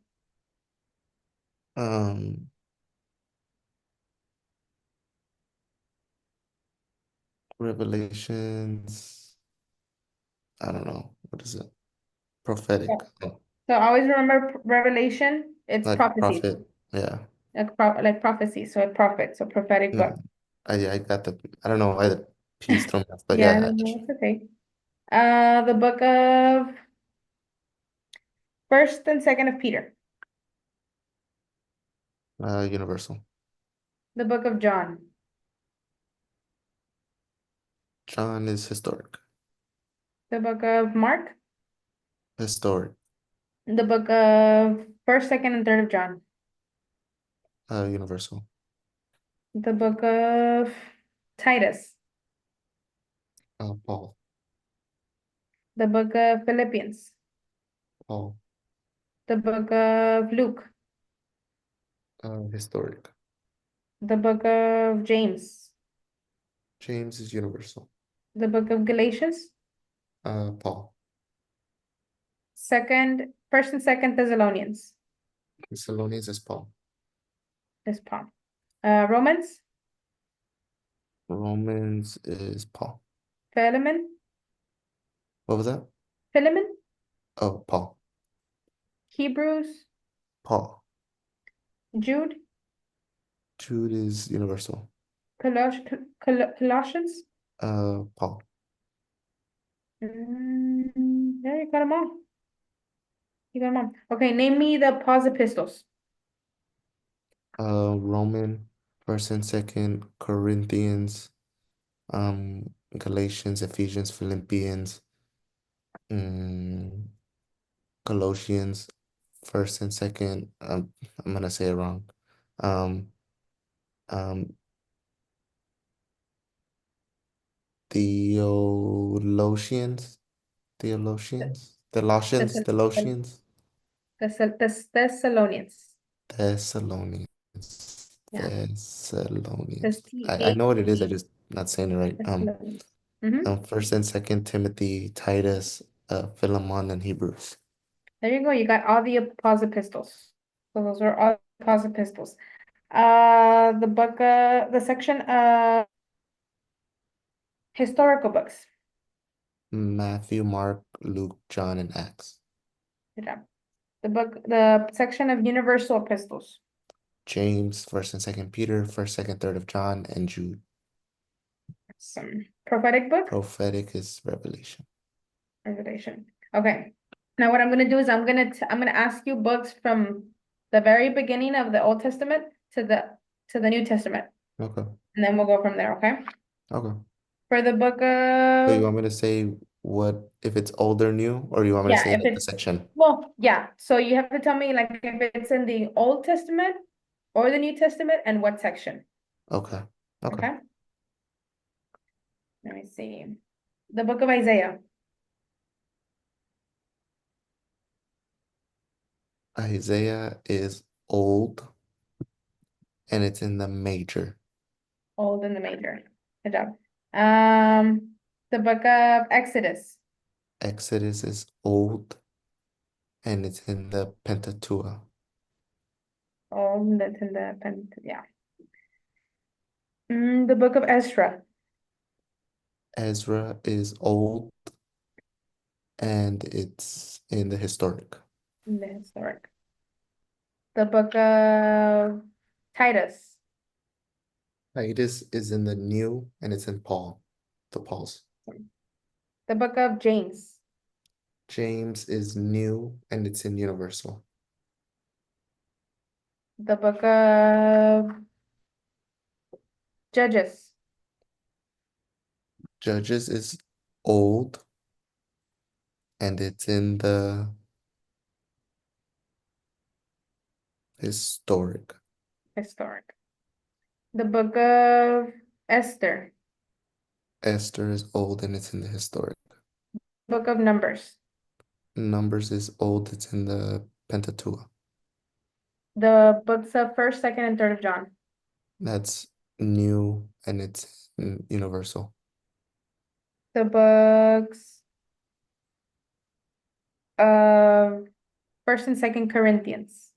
Um, Revelations. I don't know. What is it? Yeah. Prophetic. Oh, So always remember Revelation, it's like prophecy, prophet. Yeah. like prophecy, so a prophet, so prophetic book. Mm. I got the. I don't know why the P's thrown me off, but Yeah, yeah. no, no, it's okay. The book of First and Second of Peter, Universal. the book of John, John is historic. the book of Mark, Historic. the book of First, Second, and Third of John, Universal. the book of Titus, Paul. the book of Philippians, Paul. the book of Luke, Historic. the book of James, James is universal. the book of Galatians, Paul. First and Second Thessalonians, Thessalonians is Paul. is Paul. Romans, Romans is Paul. Philemon, What was that? Philemon, Oh, Paul. Hebrews, Paul. Jude, Jude is universal. Colossians. Paul. Yeah, you got them all. You got them all. Okay, name me the pause epistles. Roman, first and second, Corinthians, Galatians, Ephesians, Philippians, mm, Colossians, first and second. I'm gonna say it wrong. Um, um, Theologians, Theologians, Theologians, Thessal- Theologians, Thessalonians. Thessalonians, Yeah, that's Thessalonians. I know what it is. I T-H-E, just not saying it right. Thessalonians. Mm-hmm. First and second Timothy, Titus, Philemon, and Hebrews. There you go. You got all the pause epistles. So those are all the pause epistles. The section of historical books. Matthew, Mark, Luke, John, and Acts. Good job. the section of universal epistles. James, First and Second Peter, First, Second, Third of John, and Jude. Some prophetic book, Prophetic is Revelation. Revelation. Okay. Now what I'm gonna do is I'm gonna ask you books from the very beginning of the Old Testament to the New Testament, Okay. and then we'll go from there, okay? Okay. For the book So you of want me to say what if it's old or new, or you want me to yeah, say if like the it's section? well, yeah. So you have to tell me like if it's in the Old Testament or the New Testament and what section. Okay. Okay. Okay. Let me see. The book of Isaiah, Isaiah is old and it's in the major. old and the major. Good job. Um, the book of Exodus, Exodus is old and it's in the Pentateuch. old that's in the yeah. The book of Ezra, Ezra is old and it's in the historic. in the historic. The book of Titus, Titus is in the new and it's in Paul, the Pauls. the book of James, James is new and it's in universal. the book of Judges, Judges is old and it's in the historic. historic. The book of Esther, Esther is old and it's in the historic. book of Numbers, Numbers is old, it's in the Pentateuch. the books of First, Second, and Third of John, That's new and it's in universal. the books of First and Second Corinthians,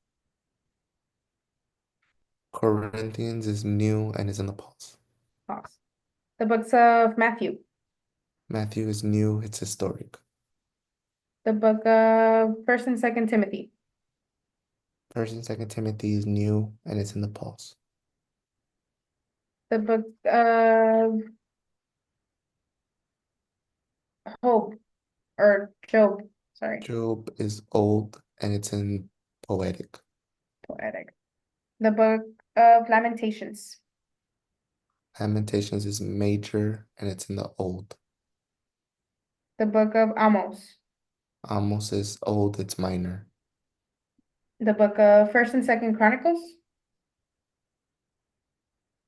Corinthians is new and is in the Pauls. pause. The books of Matthew, Matthew is new, it's historic. the book of First and Second Timothy, First and Second Timothy is new and it's in the Pauls. the book of Hope or Job, sorry, Job is old and it's in poetic. poetic. The book of Lamentations, Lamentations is major and it's in the old. the book of Amos, Amos is old, it's minor. the book of First and Second Chronicles,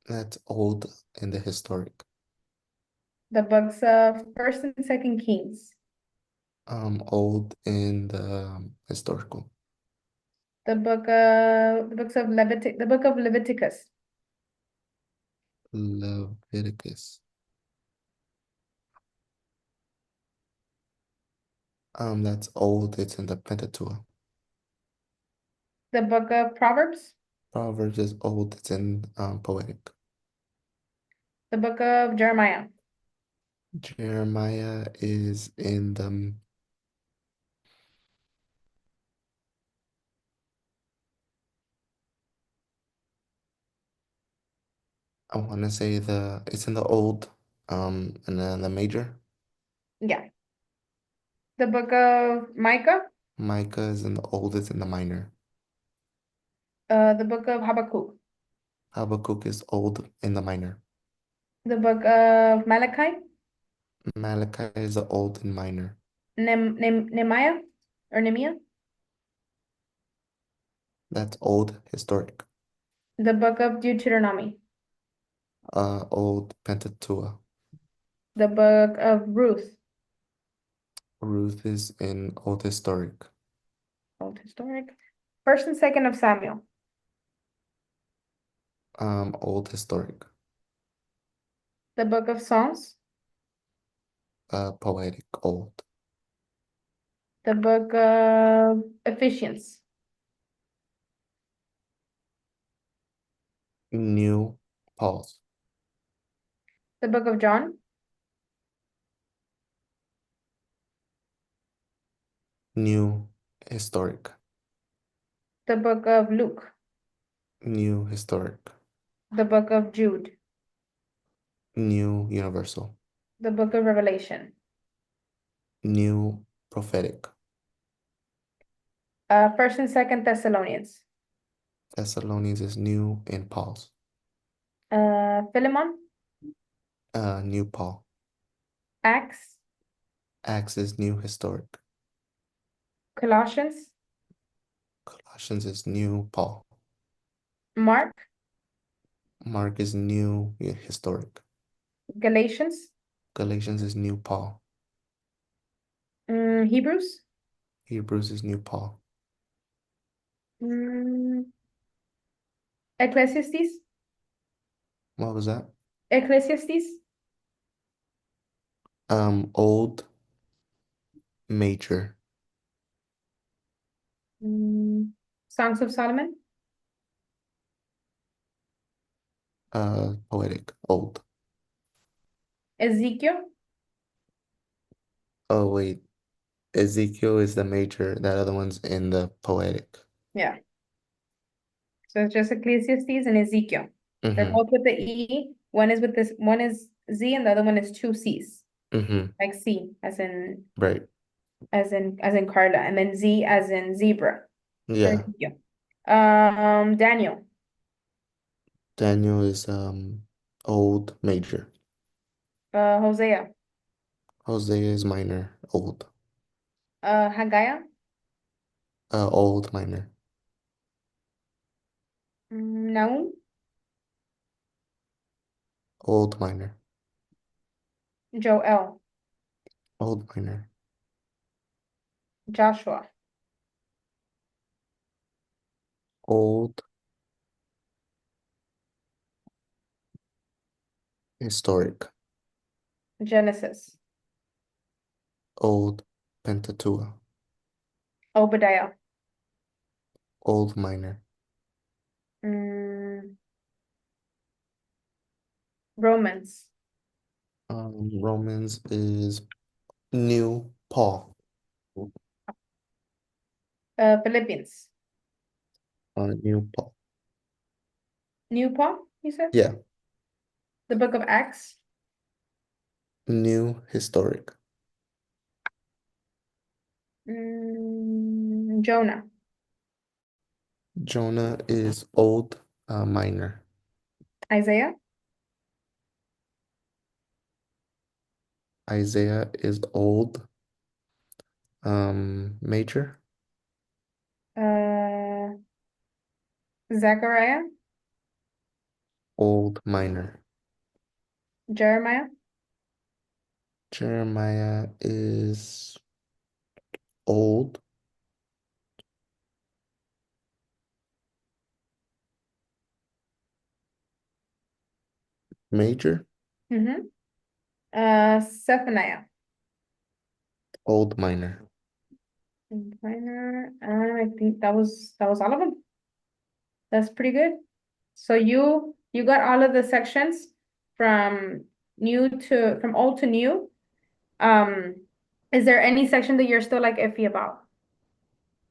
That's old in the historic. the books of First and Second Kings, Old in the historical. the books of the book of Leviticus, Leviticus. That's old, it's in the Pentateuch. the book of Proverbs, Proverbs is old, it's in poetic. the book of Jeremiah, Jeremiah is in the I want to say it's in the old, and then the major. yeah, the book of Micah, Micah is in the old, it's in the minor. the book of Habakkuk, Habakkuk is old in the minor. the book of Malachi, Malachi is the old and minor. Nehemiah or Nehemiah, That's old historic. the book of Deuteronomy, Old Pentateuch. the book of Ruth, Ruth is in old historic. old historic, First and Second of Samuel, Old historic. the book of Psalms, Poetic old. the book of Ephesians, New pause. the book of John, New historic. The book of Luke. New historic. The book of Jude. New universal. The book of Revelation. New prophetic. First and Second Thessalonians. Thessalonians is new in Paul's. Philemon. New Paul. Acts. Acts is new historic. Colossians. Colossians is new Paul. Mark. Mark is new historic. Galatians. Galatians is new Paul. Hebrews. Hebrews is new Paul. Ecclesiastes. What was that? Ecclesiastes. Old major. Songs of Solomon. Poetic. Old. Ezekiel. Oh wait. Ezekiel is the major. That other one's in the poetic. Yeah. So it's just Ecclesiastes and Ezekiel. They're Mm-hmm. both with the E. One is with this, one is Z and the other one is two C's. Mm-hmm. Like C Right. as in Carla, and then Z as in zebra for Yeah. Ezekiel. Daniel. Daniel is old major. Hosea. Hosea is minor. Old. Haggai. Old minor. Nahum. Old minor. Joel. Old minor. Joshua. Old historic. Genesis. Old Pentateuch. Obadiah. Old minor. Mm, Romans. Romans is new Paul. Philippians. New Paul. New Paul, you said? Yeah. The book of Acts. New historic. Jonah. Jonah is old minor. Isaiah. Isaiah is old major. Uh, Zechariah. Old minor. Jeremiah. Jeremiah is old major. Zephaniah. Old minor. Minor. I think that was all of them. That's pretty good. So you got all of the sections from from old to new. Um, is there any section that you're still like iffy about?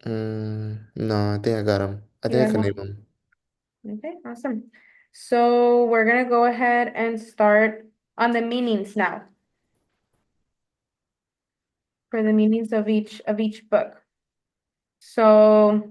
No, I think I got him. I You think I got can them name all? them. Okay, awesome. So we're gonna go ahead and start on the meanings now for the meanings of each book. So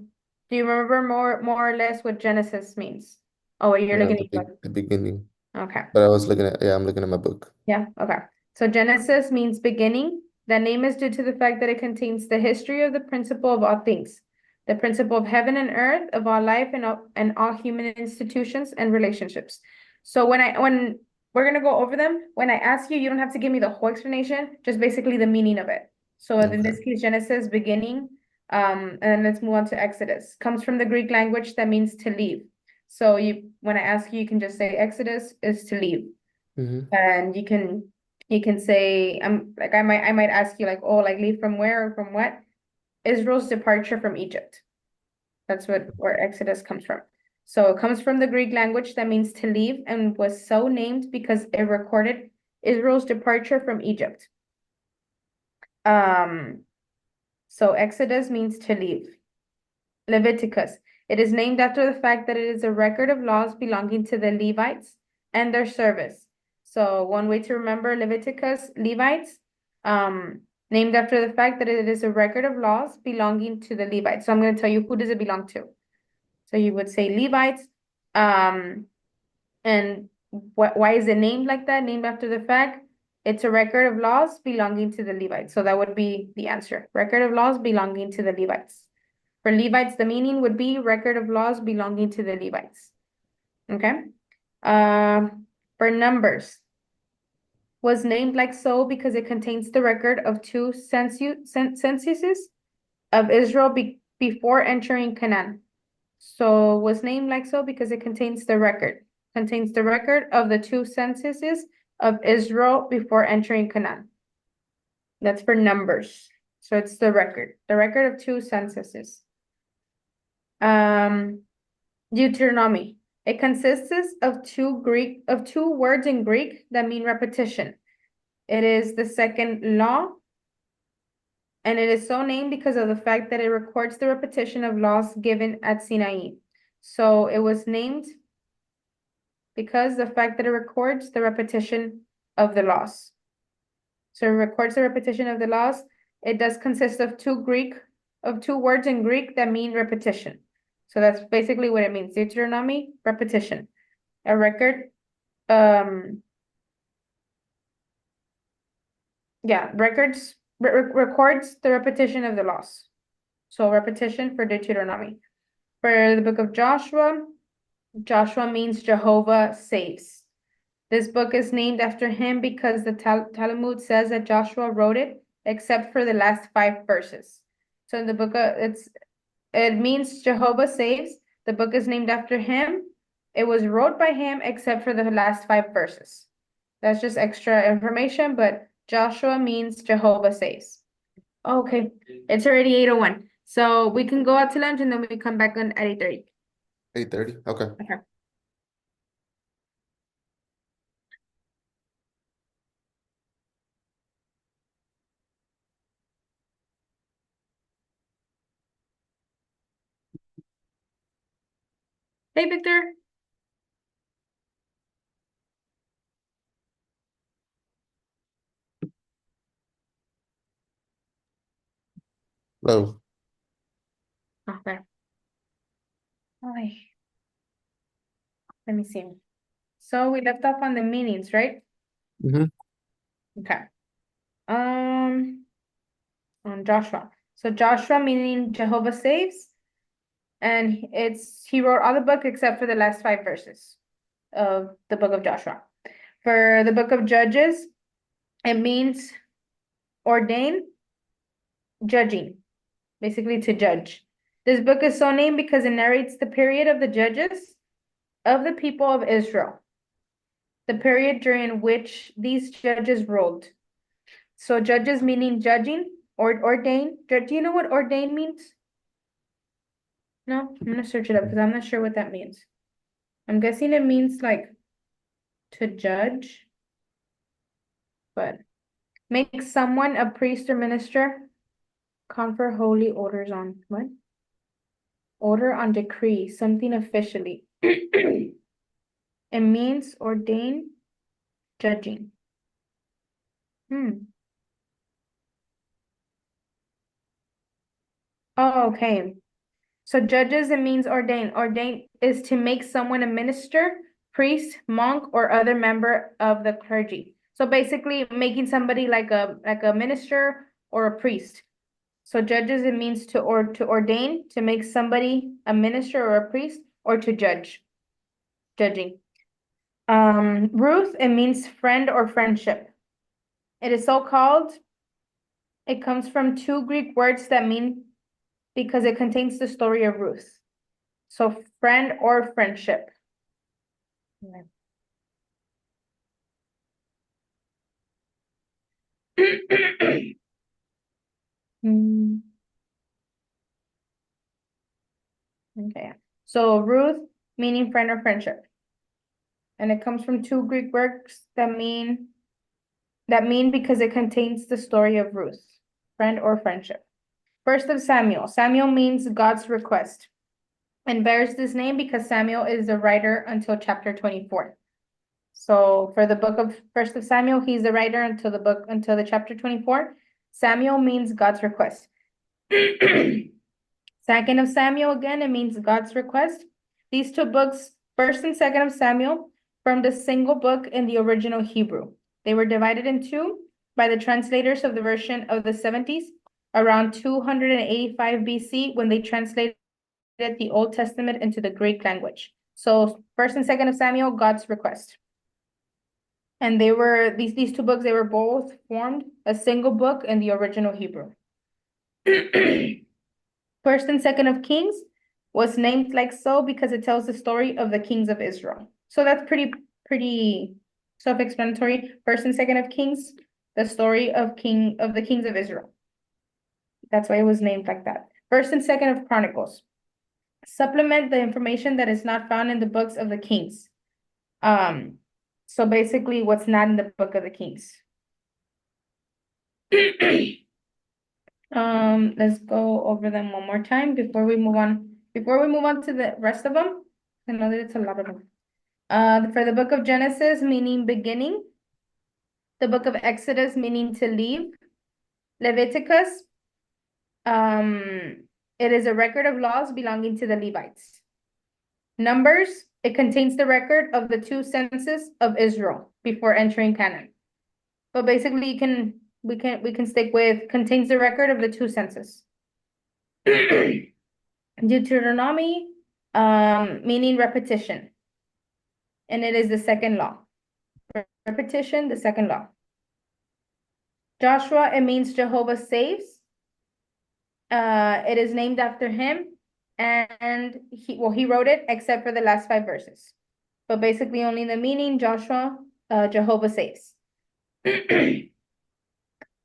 do you remember more or less what Genesis means? Oh, wait, you're Yeah, looking at your book. the beginning. Okay. But I was looking at, yeah, I'm looking at my book. Yeah, okay. So Genesis means beginning. The name is due to the fact that it contains the history of the principle of all things, the principle of heaven and earth, of all life and all human institutions and relationships. So when we're gonna go over them, when I ask you, you don't have to give me the whole explanation, just basically the meaning of it. So in Okay. this case, Genesis, beginning, and then let's move on to Exodus. Comes from the Greek language that means to leave. So when I ask you, you can just say Exodus is to leave. Mm-hmm. And you can say, like I might ask you like, oh, like leave from where or from what? Israel's departure from Egypt. That's where Exodus comes from. So it comes from the Greek language that means to leave and was so named because it recorded Israel's departure from Egypt. So Exodus means to leave. Leviticus. It is named after the fact that it is a record of laws belonging to the Levites and their service. So one way to remember Leviticus, Levites, named after the fact that it is a record of laws belonging to the Levites. So I'm going to tell you, who does it belong to? So you would say Levites, and why is it named like that? Named after the fact it's a record of laws belonging to the Levites. So that would be the answer. Record of laws belonging to the Levites. For Levites, the meaning would be record of laws belonging to the Levites. Okay. For Numbers, was named like so because it contains the record of two censuses of Israel before entering Canaan. So was named like so because it contains the record of the two censuses of Israel before entering Canaan. That's for Numbers. So it's the record of two censuses. Deuteronomy. It consists of two words in Greek that mean repetition. It is the second law, and it is so named because of the fact that it records the repetition of laws given at Sinai. So it was named because the fact that it records the repetition of the laws. So it records the repetition of the laws. It does consist of two words in Greek that mean repetition. So that's basically what it means. Deuteronomy, repetition. A record, records the repetition of the laws. So repetition for Deuteronomy. For the book of Joshua, Joshua means Jehovah saves. This book is named after him because the Talmud says that Joshua wrote it, except for the last 5 verses. So in the book, it means Jehovah saves. The book is named after him. It was wrote by him, except for the last 5 verses. That's just extra information, but Joshua means Jehovah saves. Okay, it's already 8:01. So we can go out to lunch and then we come back on at 8:30. 8:30, okay. Okay. Hey, Victor. Hello. Okay. Ay, let me see. So we left off on the meanings, right? Mm-hmm. Okay. On Joshua. So Joshua meaning Jehovah saves, and he wrote all the book except for the last 5 verses of the book of Joshua. For the book of Judges, it means ordain, judging, basically to judge. This book is so named because it narrates the period of the judges of the people of Israel, the period during which these judges ruled. So judges meaning judging or ordain. Do you know what ordain means? No, I'm gonna search it up because I'm not sure what that means. I'm guessing it means like to judge, but make someone a priest or minister, confer holy orders on what? Order on decree, something officially. It means ordain, judging. Oh, okay. So judges, it means ordain. Ordain is to make someone a minister, priest, monk, or other member of the clergy. So basically making somebody like a minister or a priest. So judges, it means to ordain, to make somebody a minister or a priest, or to judge, judging. Ruth, it means friend or friendship. It is so called. It comes from 2 Greek words that mean because it contains the story of Ruth. So friend or friendship. Okay. So Ruth meaning friend or friendship. And it comes from 2 Greek words that mean because it contains the story of Ruth, friend or friendship. First of Samuel. Samuel means God's request. and bears this name because Samuel is the writer until chapter 24. So for the book of First of Samuel, he's the writer until the chapter 24. Samuel means God's request. Second of Samuel, again, it means God's request. These two books, First and Second of Samuel, formed a single book in the original Hebrew. They were divided in two by the translators of the version of the 70s around 285 BC when they translated the Old Testament into the Greek language. So First and Second of Samuel, God's request. And they were these two books, they were both formed a single book in the original Hebrew. First and Second of Kings was named like so because it tells the story of the kings of Israel. So that's pretty self-explanatory. First and Second of Kings, the story of the kings of Israel. That's why it was named like that. First and Second of Chronicles supplement the information that is not found in the books of the kings. So basically what's not in the book of the kings. Let's go over them one more time before we move on. Before we move on to the rest of them, I know that it's a lot of them. For the book of Genesis, meaning beginning. The book of Exodus, meaning to leave. Leviticus, it is a record of laws belonging to the Levites. Numbers, it contains the record of the two census of Israel before entering Canaan. But basically, we can stick with contains the record of the two census. Deuteronomy, meaning repetition, and it is the second law. Repetition, the second law. Joshua, it means Jehovah saves. It is named after him, and he wrote it except for the last 5 verses. But basically, only the meaning Joshua, Jehovah saves.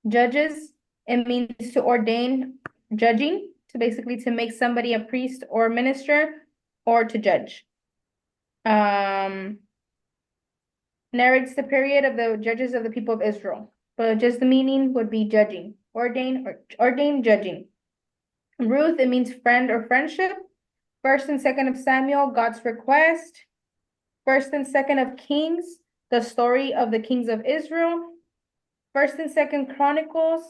Judges, it means to ordain judging, to make somebody a priest or minister, or to judge. Narrates the period of the judges of the people of Israel, but just the meaning would be judging, ordain judging. Ruth, it means friend or friendship. First and Second of Samuel, God's request. First and Second of Kings, the story of the kings of Israel. First and Second Chronicles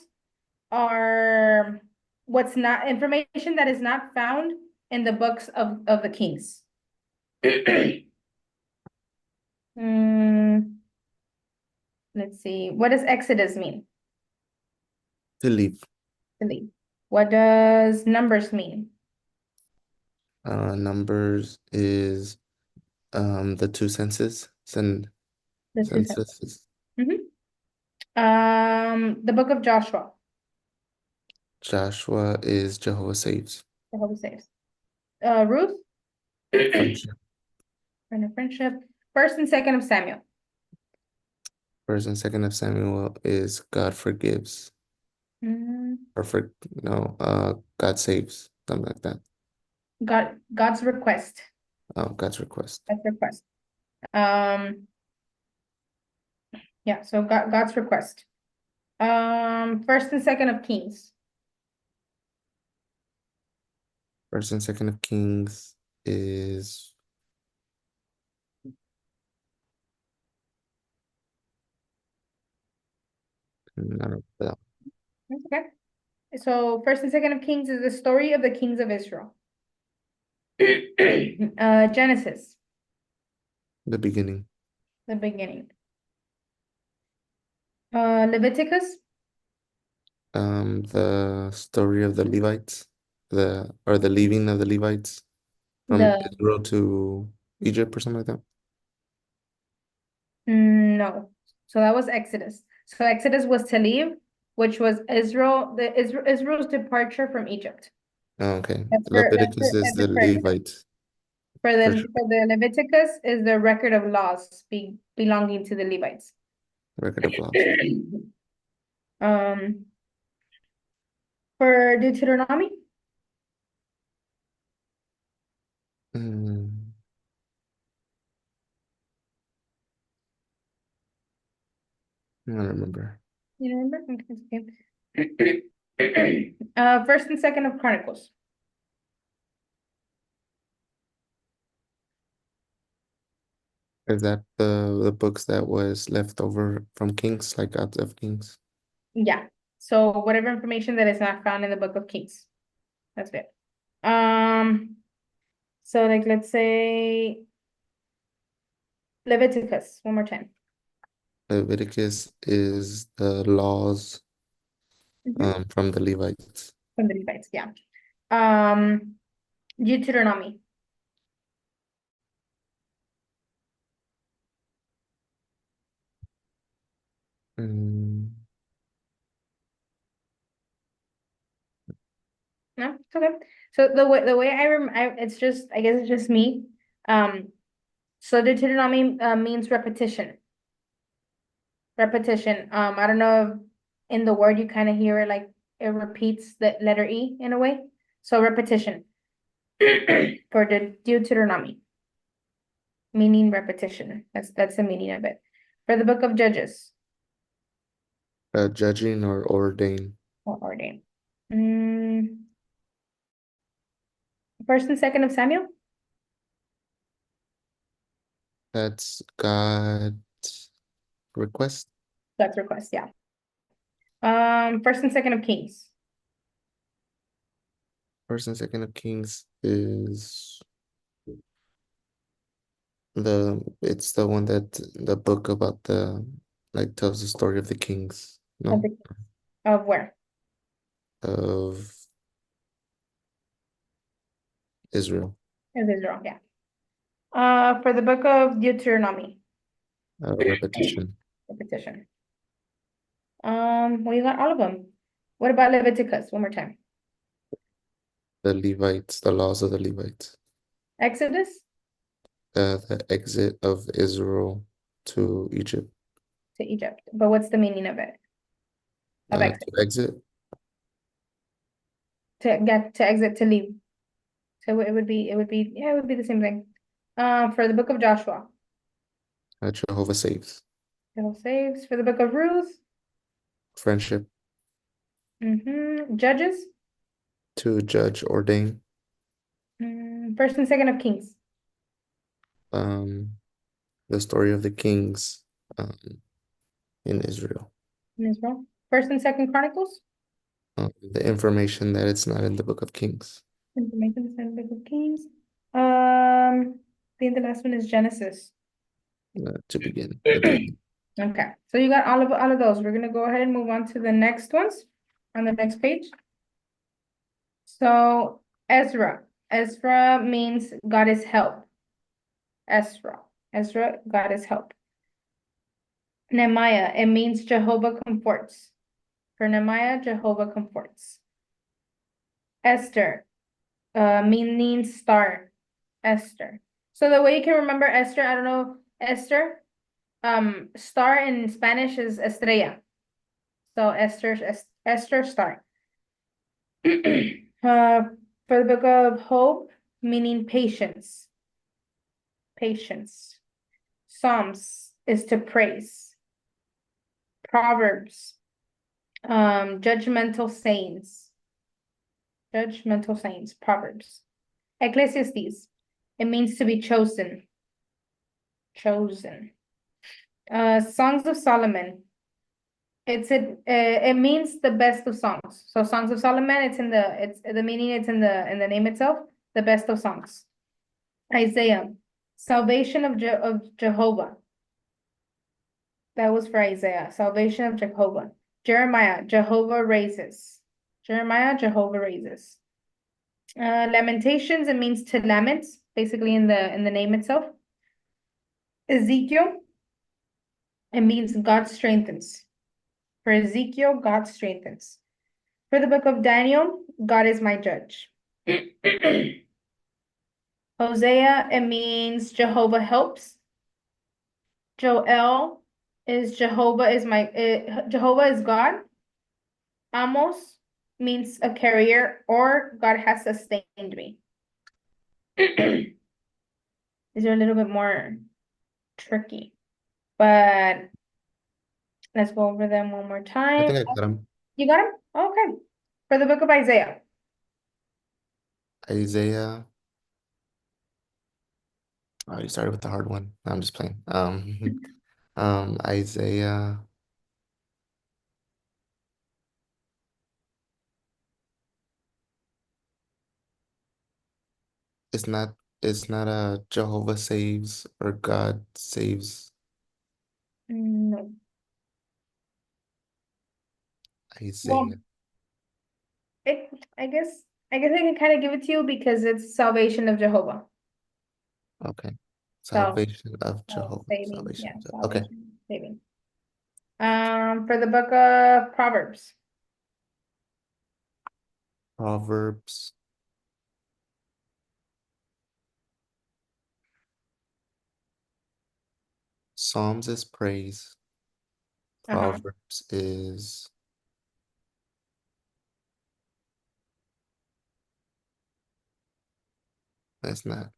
are what's not information that is not found in the books of the kings. Let's see. What does Exodus mean? To leave. To leave. What does Numbers mean? Numbers is the two senses. The two senses. Censuses. The book of Joshua. Joshua is Jehovah saves. Jehovah saves. Ruth. Friendship. Friend of friendship. First and Second of Samuel. First and Second of Samuel is God forgives. Or God saves, something like that. God's request. Oh, God's request. God's request. Yeah, so God's request. First and Second of Kings. First and Second of Kings is I don't know. Okay. So First and Second of Kings is the story of the kings of Israel. Genesis, The beginning. the beginning. Leviticus, The story of the Levites, the leaving of the Levites from the Israel to Egypt or something like that. no. So that was Exodus. So Exodus was to leave, which was Israel's departure from Egypt. Oh, okay. That's Leviticus is the the correct. Levites. For For sure. the Leviticus is the record of laws belonging to the Levites. Record of laws. Um, for Deuteronomy, Mm, I don't remember. you remember? Okay. First and Second of Chronicles. Is that the books that was left over from Kings, like out of Kings? Yeah. So whatever information that is not found in the Book of Kings. That's it. Um, so like let's say Leviticus, one more time. Leviticus is the laws Mhm. from the Levites. From the Levites, yeah. Um, Deuteronomy. Mm, No, it's okay. So the way it's just I guess it's just me. Um, so Deuteronomy means repetition. Repetition. I don't know if in the word you kind of hear it like it repeats the letter E in a way. So repetition for the Deuteronomy, meaning repetition. That's the meaning of it. For the book of Judges judging or ordain. or ordain. Mm, first and second of Samuel. That's God's request. That's request, yeah. First and second of Kings. First and second of Kings is it's the one that the book about the like tells the story of the kings, Of no? the of where? Of Israel. Of Israel, yeah. For the book of Deuteronomy. Repetition. Repetition. Well, you got all of them. What about Leviticus? One more time. The Levites, the laws of the Levites. Exodus The exit of Israel to Egypt. to Egypt. But what's the meaning of it? Of exit. To exit, To exit to leave. So yeah, it would be the same thing. For the book of Joshua. Jehovah saves. It'll saves. For the book of Ruth. Friendship, Judges. to judge, ordain. First and second of Kings. Um, the story of the kings um, in Israel. In Israel. First and second Chronicles. The information that it's not in the book of Kings Information is in the book of Kings. I think the last one is Genesis. to begin, the beginning. Okay, so you got all of those. We're gonna go ahead and move on to the next ones on the next page. So Ezra. Ezra means God is help. Ezra. Ezra, God is help. Nehemiah, it means Jehovah comforts. For Nehemiah, Jehovah comforts. Esther, meaning star. Esther. So the way you can remember Esther, I don't know, Esther, star in Spanish is estrella. So Esther star. For the book of Hope, meaning patience. Patience. Psalms is to praise. Proverbs, judgmental sayings. Judgmental sayings, Proverbs. Ecclesiastes, it means to be chosen. Chosen. Songs of Solomon, it means the best of songs. So Songs of Solomon, it's the meaning, it's in the name itself, the best of songs. Isaiah, salvation of Jehovah. That was for Isaiah, salvation of Jehovah. Jeremiah, Jehovah raises. Jeremiah, Jehovah raises. Lamentations, it means to lament, basically in the name itself. Ezekiel, it means God strengthens. For Ezekiel, God strengthens. For the book of Daniel, God is my judge. Hosea, it means Jehovah helps. Joel is Jehovah is God. Amos means a carrier or God has sustained me. These are a little bit more tricky, but let's go over them one more I time. think I got them. You got them? Okay. For the book of Isaiah, Isaiah, Oh, you started with the hard one. No, I'm just playing. Isaiah. It's not. It's not a Jehovah saves or God saves. No. Well, Isaiah. it, I guess I can kind of give it to you because it's salvation of Jehovah. Okay. So, Salvation of Jehovah. saving, Salvation yeah, of Jehovah. Okay. salvation, saving. For the book of Proverbs. Proverbs. Psalms is praise. Uh-huh. Proverbs is. That's not.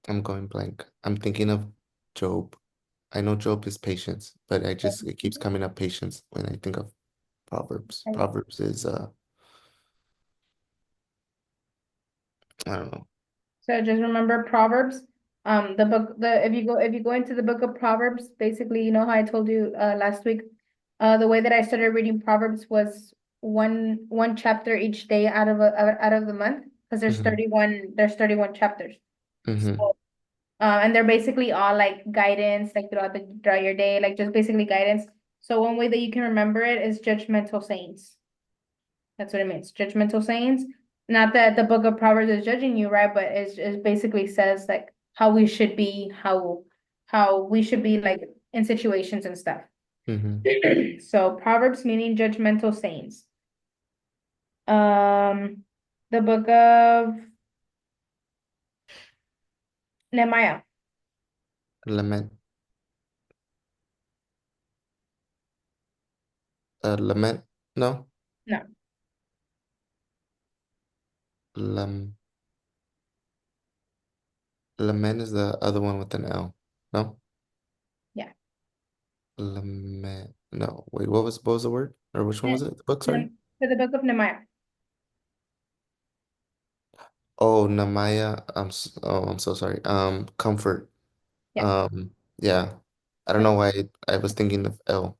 I'm going blank. I'm thinking of Job. I know Job is patience, but it keeps coming up patience when I think of Proverbs. Proverbs is I don't know. So just remember Proverbs. The book, the if you go into the book of Proverbs, basically, you know how I told you last week, the way that I started reading Proverbs was one chapter each day out of the month because Hmm. there's 31 chapters. Hmm. So and they're basically all like guidance, like throughout your day, like just basically guidance. So one way that you can remember it is judgmental sayings. That's what it means. Judgmental sayings. Not that the book of Proverbs is judging you, right? But it basically says like how we should be, how we should be like in situations and stuff. Hmm. So Proverbs meaning judgmental sayings. Um, the book of Nehemiah. Lament. Lament. No. No, Lam Lament is the other one with an L. No. yeah. Lament. No. Wait, what was the word? Or which one was it? The book, sorry. For the book of Nehemiah. Oh, Namaya. I'm so sorry. Comfort. Yeah. Yeah. I don't know why I was thinking of L.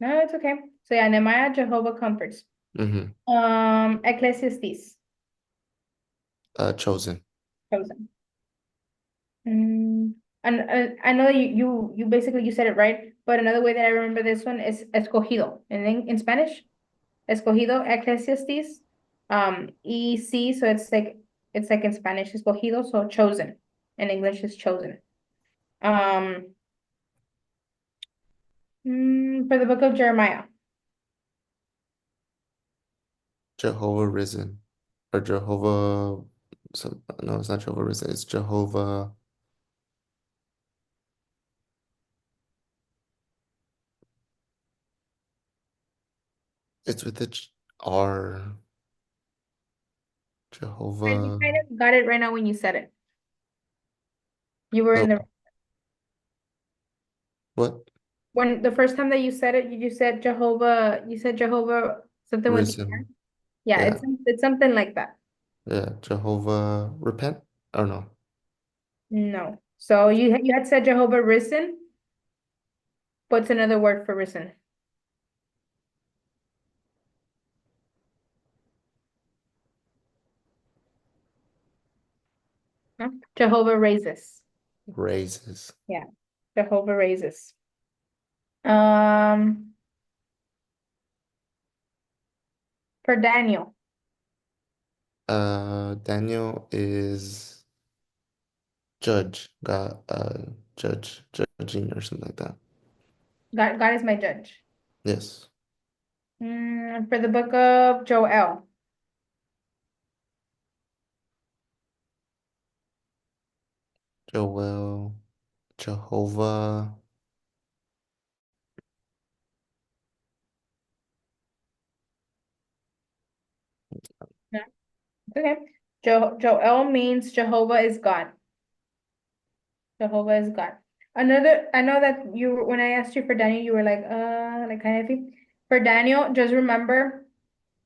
No, it's okay. So yeah, Nehemiah, Jehovah comforts. Mm-hmm. Ecclesiastes, Chosen. chosen. Mm, and I know that you basically you said it right, but another way that I remember this one is escogido. In Spanish, escogido, Ecclesiastes, EC, so it's like in Spanish, escogido, so chosen. In English is chosen. Um, for the book of Jeremiah. Jehovah risen. Or Jehovah. No, it's not Jehovah risen. It's Jehovah. It's with the R. You Jehovah. kind of got it right now when you said it. You were in No. the What? when the first time that you said it, you just said Jehovah, you said Jehovah something with the R. Risen. Yeah, Yeah. it's something like that. Yeah. Jehovah. Repent? Oh no. No. So you had said Jehovah risen. What's another word for risen? No? Jehovah raises. Raises. Yeah, Jehovah raises. Um, for Daniel, Daniel is judge. God, judging or something like that. God is my judge. Yes. For the book of Joel, Joel. Jehovah. no, it's okay. Joel means Jehovah is God. Jehovah is God. I know that you, when I asked you for Daniel, you were like kind of iffy. For Daniel, just remember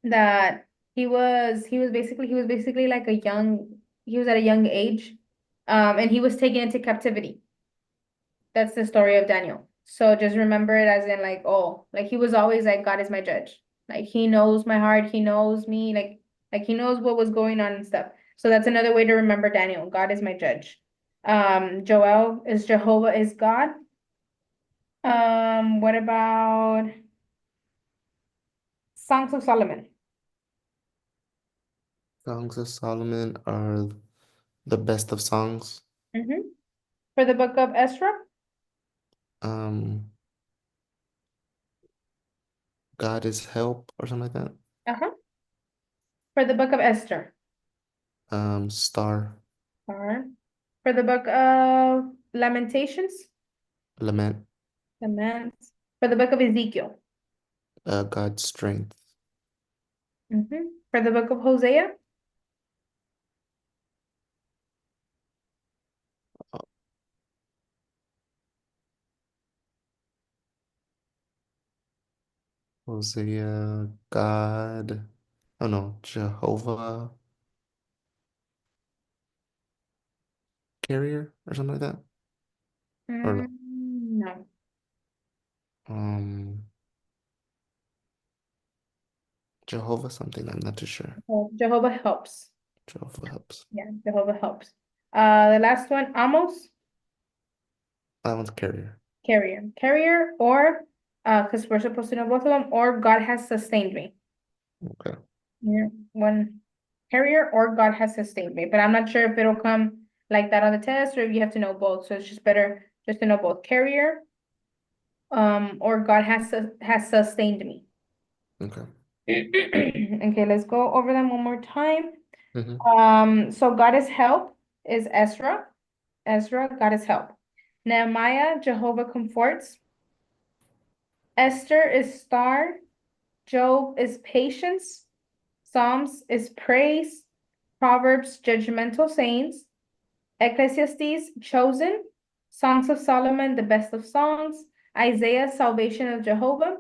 that. He was basically like he was at a young age, and he was taken into captivity. That's the story of Daniel. So just remember it as in like, oh, like he was always like, God is my judge. Like he knows my heart, he knows me, like he knows what was going on and stuff. So that's another way to remember Daniel. God is my judge. Joel is Jehovah is God. What about Songs of Solomon? Songs of Solomon are the best of songs. Mm-hmm. For the book of Ezra? Um, God is help or something like that. Uh-huh. For the book of Esther. Star, Alright. For the book of Lamentations. lament, Laments. For the book of Ezekiel. God's strength. For the book of Hosea. Hosea, God, oh no, Jehovah carrier or something like that. Or no, No. um, Jehovah something. I'm not too sure. Oh, Jehovah helps. Jehovah helps. Yeah, Jehovah helps. The last one, Amos, That one's carrier. carrier. Carrier or, because we're supposed to know both of them, or God has sustained me. Okay. Yeah, one carrier or God has sustained me, but I'm not sure if it'll come like that on the test or if you have to know both. So it's just better just to know both carrier, or God has sustained me. Okay. Okay, let's go over them one more time. Mm-hmm. So God is help is Ezra. Ezra, God is help. Nehemiah, Jehovah comforts. Esther is star. Job is patience. Psalms is praise. Proverbs, judgmental sayings. Ecclesiastes, chosen. Songs of Solomon, the best of songs. Isaiah, salvation of Jehovah.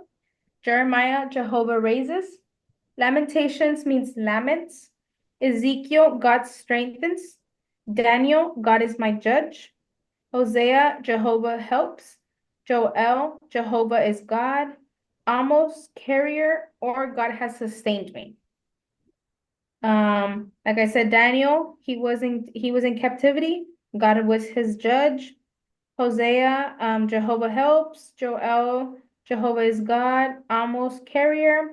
Jeremiah, Jehovah raises. Lamentations means laments. Ezekiel, God strengthens. Daniel, God is my judge. Hosea, Jehovah helps. Joel, Jehovah is God. Amos, carrier, or God has sustained me. Like I said, Daniel, he was in captivity. God was his judge. Hosea, Jehovah helps. Joel, Jehovah is God. Amos, carrier.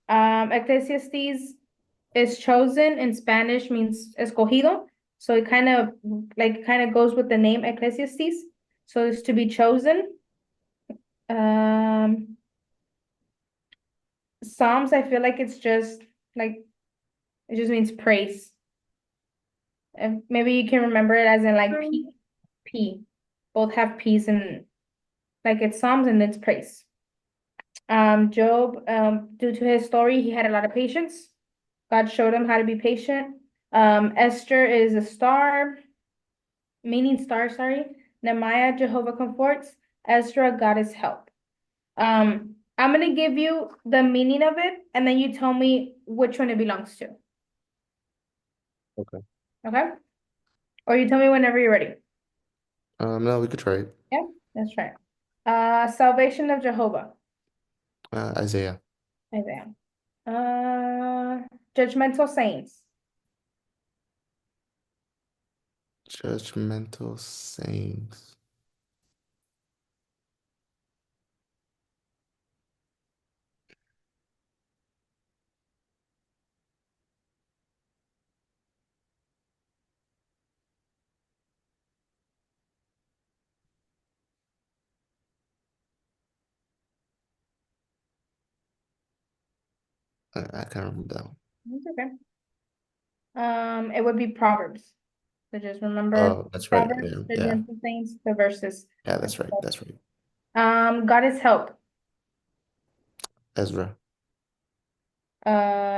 Ecclesiastes is chosen in Spanish means escogido. So it kind of goes with the name Ecclesiastes. So it's to be chosen. Um, Psalms, I feel like it's just like it just means praise. And maybe you can remember it as in like P. Both have P's and like it's Psalms and it's praise. Job, due to his story, he had a lot of patience. God showed him how to be patient. Esther is a star, meaning star, sorry. Nehemiah, Jehovah comforts. Ezra, God is help. I'm gonna give you the meaning of it, and then you tell me which one it belongs to. Okay. Okay? Or you tell me whenever you're ready. No, we could try it. Yeah, that's right. Salvation of Jehovah. Isaiah. Isaiah. Judgmental saints. Judgmental sayings. I can't remember that one. It's okay. It would be Proverbs. So just remember Oh, that's right. Proverbs, Yeah, yeah, judgmental saints, the verses. yeah. That's right. That's right. God is help. Ezra,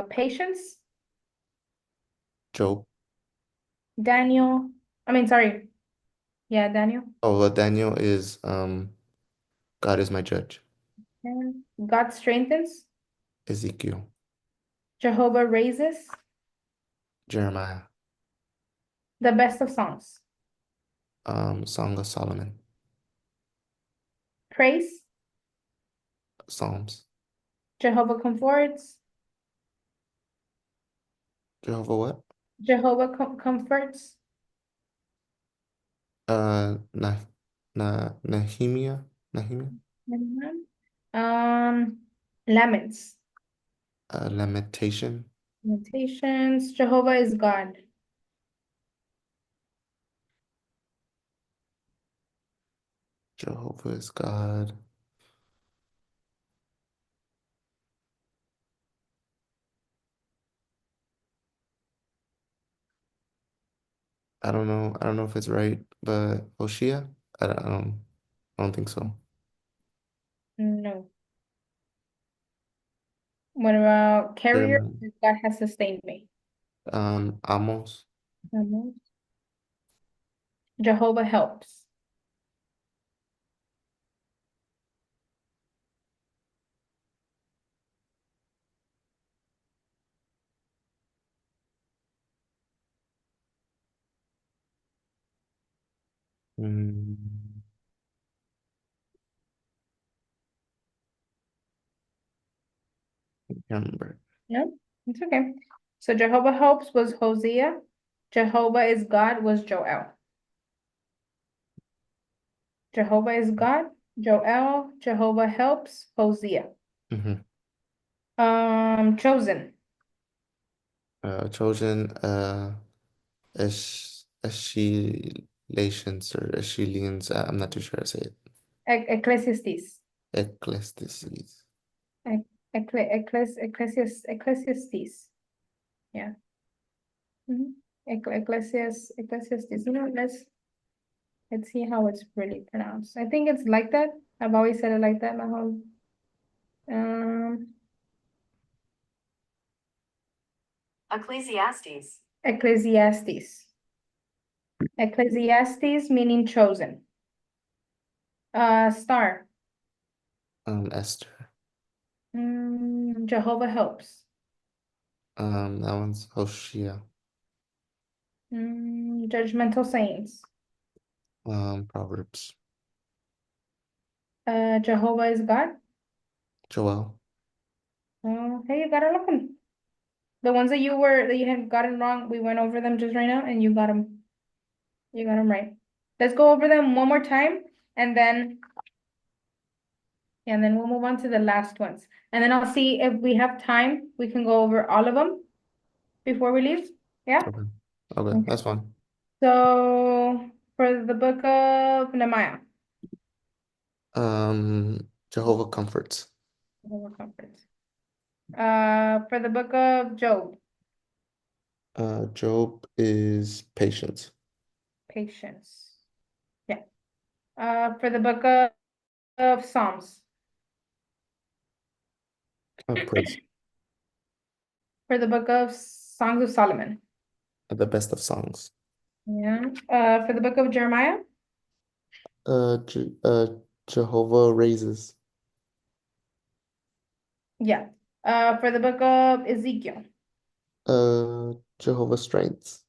Patience. Job. Daniel. I mean, sorry. Yeah, Daniel. Oh, well, Daniel is God is my judge. And God strengthens. Ezekiel. Jehovah raises. Jeremiah. The best of songs. Song of Solomon. Praise. Psalms. Jehovah comforts. Jehovah what? Jehovah comforts. Nah, Nehemiah. Nehemiah. Mhm. Laments. Lamentation. Lamentations. Jehovah is God. Jehovah is God. I don't know. I don't know if it's right, but Hoshea? I don't think so. No. What about carrier? Jeremiah. God has sustained me. Amos. Mhm. Jehovah helps. Mm, can't remember. No, it's okay. So Jehovah helps was Hosea. Jehovah is God was Joel. Jehovah is God, Joel, Jehovah helps, Hosea. Hmm. Chosen. Trojan. Eschalations or Eschelians. I'm not too sure how to say it. Ecclesiastes. Ecclesiastes. Ecclesiastes. Yeah. Mhm. Ecclesiastes. Let's see how it's really pronounced. I think it's like that. I've always said it like that my whole um Ecclesiastes. Ecclesiastes. Ecclesiastes meaning chosen. Star. Esther. Jehovah helps. That one's Hoshea. Judgmental saints. Proverbs. Jehovah is God. Joel. Hey, you got it looking. The ones that you had gotten wrong, we went over them just right now, and you got them. You got them right. Let's go over them one more time, and then we'll move on to the last ones. And then I'll see if we have time. We can go over all of them before we leave. Yeah. Okay. Okay, Okay. that's fine. So for the book of Nehemiah, Jehovah comforts. Jehovah comforts. For the book of Job, Job is patient. patience. Yeah. For the book of Psalms, Praise. for the book of Songs of Solomon. The best of songs. Yeah. For the book of Jeremiah. Je Jehovah raises. Yeah. For the book of Ezekiel. Jehovah strengths.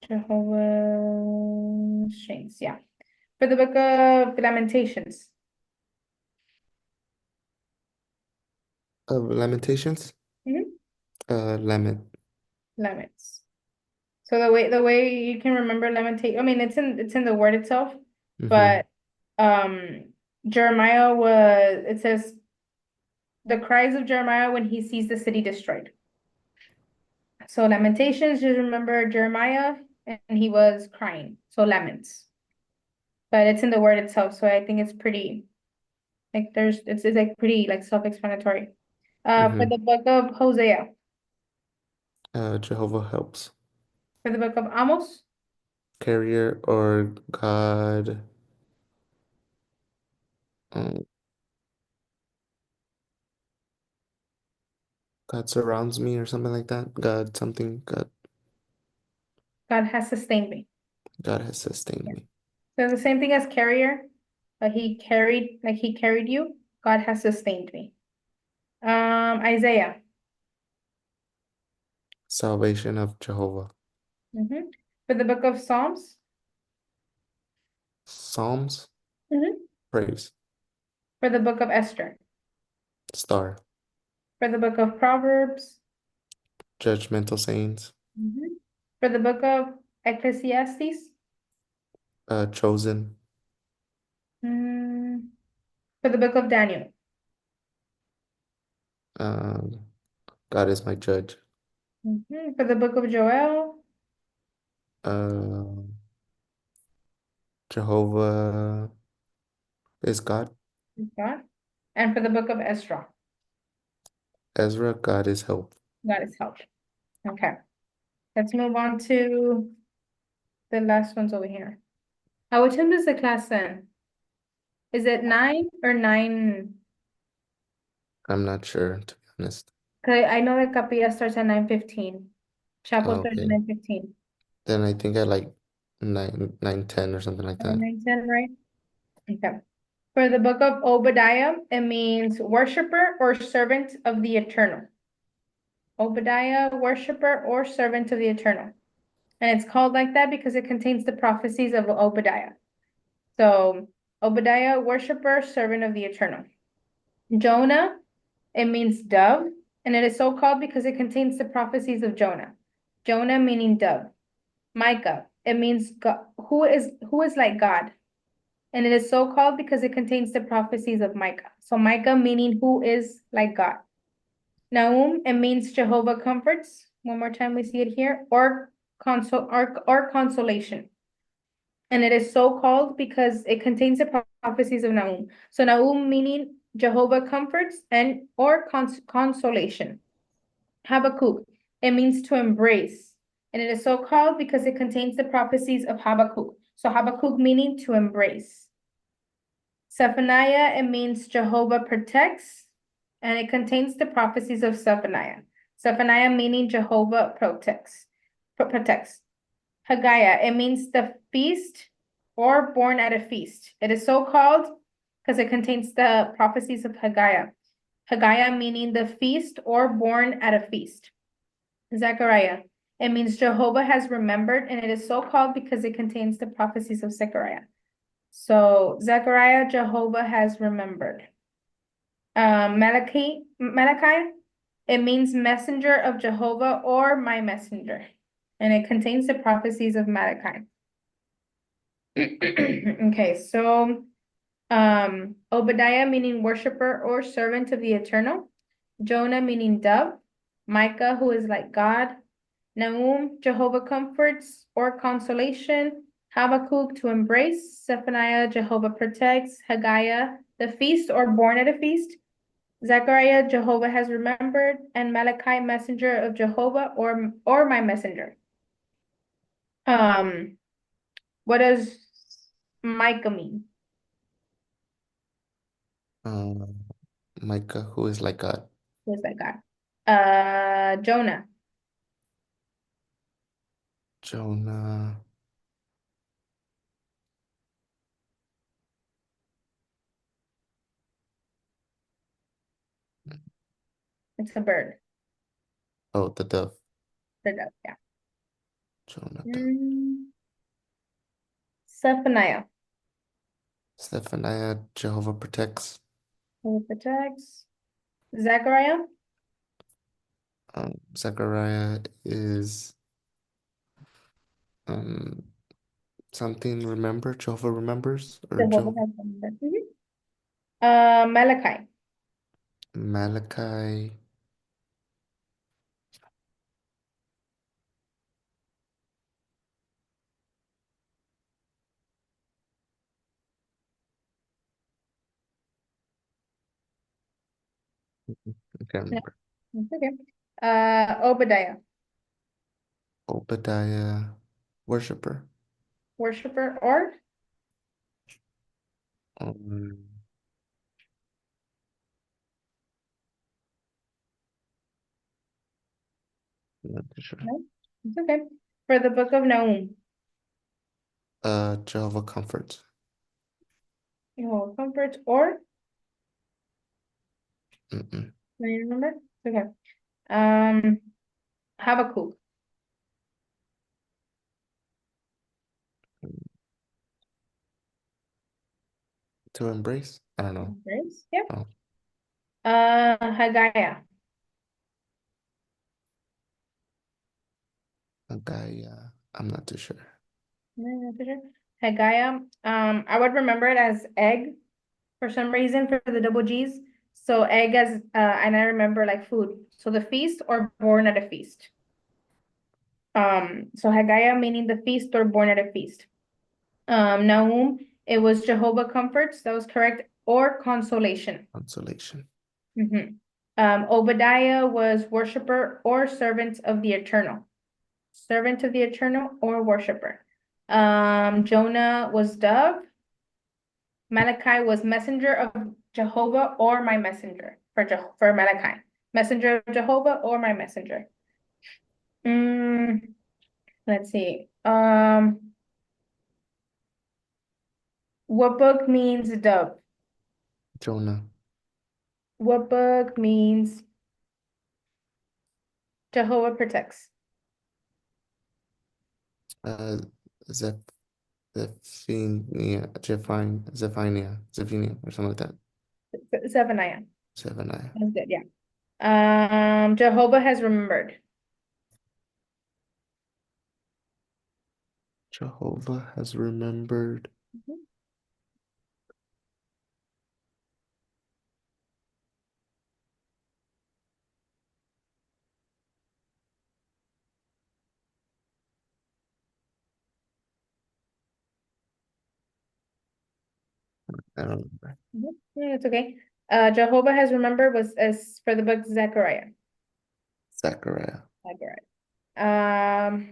Jehovah Strengths. Yeah. For the book of Lamentations. Lamentations. Mhm. Lament. Laments. So the way you can remember lamentation, I mean it's in the word itself, Mm-hmm. but Jeremiah was it says the cries of Jeremiah when he sees the city destroyed. So Lamentations, just remember Jeremiah and he was crying. So laments. But it's in the word itself, so I think it's pretty like it's like pretty like self-explanatory. For Mm-hmm. the book of Hosea, Jehovah helps. for the book of Amos, Carrier or God. Um, God surrounds me or something like that. God something. God has sustained me. God has sustained me. So the same thing as carrier, but he carried you. God has sustained me. Isaiah, Salvation of Jehovah. Mm-hmm. For the book of Psalms. Psalms, Mm-hmm. praise. For the book of Esther. Star, For the book of Proverbs. judgmental sayings. Mm-hmm. For the book of Ecclesiastes. Chosen. Mm, for the book of Daniel. Um, God is my judge. Mm-hmm. For the book of Joel. Uh, Jehovah is God. God. And for the book of Ezra. Ezra, God is help. God is help. Okay. Let's move on to the last ones over here. What time does the class end? Is it 9 or 9? I'm not sure, to be honest. 'Cause I know that Capilla starts at 9:15. Chapel starts at Okay. 9:15. Then I think I like 10 or something like that. 9:10, right? Okay. For the book of Obadiah, it means worshiper or servant of the eternal. Obadiah, worshiper or servant of the eternal. And it's called like that because it contains the prophecies of Obadiah. So Obadiah, worshiper, servant of the eternal. Jonah, it means dove, and it is so called because it contains the prophecies of Jonah. Jonah meaning dove. Micah, it means God, who is like God. And it is so called because it contains the prophecies of Micah. So Micah meaning who is like God. Nahum, it means Jehovah comforts. One more time we see it here, or consolation. And it is so called because it contains the prophecies of Nahum. So Nahum meaning Jehovah comforts and or consolation. Habakkuk, it means to embrace. And it is so called because it contains the prophecies of Habakkuk. So Habakkuk meaning to embrace. Zephaniah, it means Jehovah protects, and it contains the prophecies of Zephaniah. Zephaniah meaning Jehovah protects. Haggai, it means the feast or born at a feast. It is so called because it contains the prophecies of Haggai. Haggai meaning the feast or born at a feast. Zechariah, it means Jehovah has remembered, and it is so called because it contains the prophecies of Zechariah. So Zechariah, Jehovah has remembered. Malachi, it means messenger of Jehovah or my messenger. And it contains the prophecies of Malachi. Okay, so Obadiah meaning worshiper or servant of the eternal. Jonah meaning dove. Micah, who is like God. Nahum, Jehovah comforts or consolation. Habakkuk, to embrace. Zephaniah, Jehovah protects. Haggai, the feast or born at a feast. Zechariah, Jehovah has remembered. And Malachi, messenger of Jehovah or my messenger. Um, what does Micah mean? Uh, Micah, who is like God. Who is that guy? Jonah. Jonah, It's a bird. oh, the dove. The dove, yeah. Jonah, dove. Mm, Zephaniah. Zephaniah, Jehovah protects. Who protects? Zechariah. Zechariah is um something remember, Jehovah remembers, or Jehovah Jehovah. has remembered. Malachi. Malachi, I can't Yeah, remember. it's okay. Obadiah. Obadiah, worshiper. Worshiper or Um, not too sure. no? It's okay. For the book of Nahum. Jehovah comforts. Jehovah comforts or Mm-mm. do you remember? Okay. Um Habakkuk. To embrace? I don't know. Embrace. Yep. Oh, Haggai. a guy, I'm not too sure. Haggai. I would remember it as egg for some reason for the double G's. So egg as and I remember like food. So the feast or born at a feast. So Haggai meaning the feast or born at a feast. Nahum, it was Jehovah comforts, that was correct, or consolation. Consolation. Mhm. Obadiah was worshiper or servant of the eternal. Servant of the eternal or worshiper. Jonah was dove. Malachi was messenger of Jehovah or my messenger for Malachi. Messenger of Jehovah or my messenger. Let's see. What book means dove? Jonah. What book means Jehovah protects? Uh, Zeph, Zephaniah, or something like that. Zephaniah. Zephaniah. That's good, yeah. Jehovah has remembered. Jehovah has remembered. Mhm. I don't remember. Yeah, it's okay. Jehovah has remembered was as for the book Zechariah. Zechariah. Zechariah.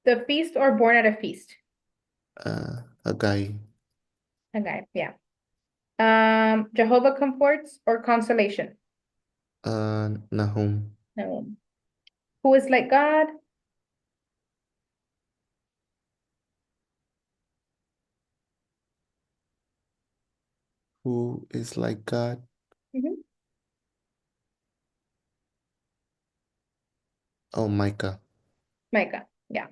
The feast or born at a feast. A guy. Okay, yeah. Jehovah comforts or consolation. Nahum. No. Who is like God? Who is like God? Mhm. Oh, Micah. Micah. Yeah.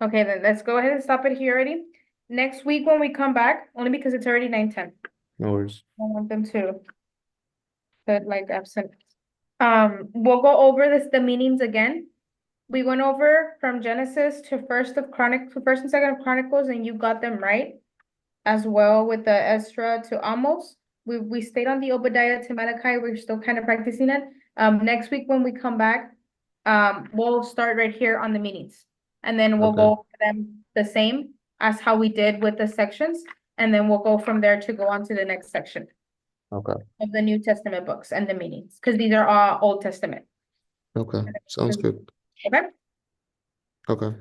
Okay, then let's go ahead and stop it here already. Next week when we come back, only because it's already 9:10. No worries. I want them to put like absent. We'll go over the meanings again. We went over from Genesis to first and second of Chronicles, and you got them right as well with the Ezra to Amos. We stayed on the Obadiah to Malachi. We're still kind of practicing it. Next week when we come back, we'll start right here on the meanings, and then we'll go Okay. over them the same as how we did with the sections, and then we'll go from there to go on to the next section Okay. of the New Testament books and the meanings, because these are all Old Testament. Okay. Sounds good. Okay. Okay.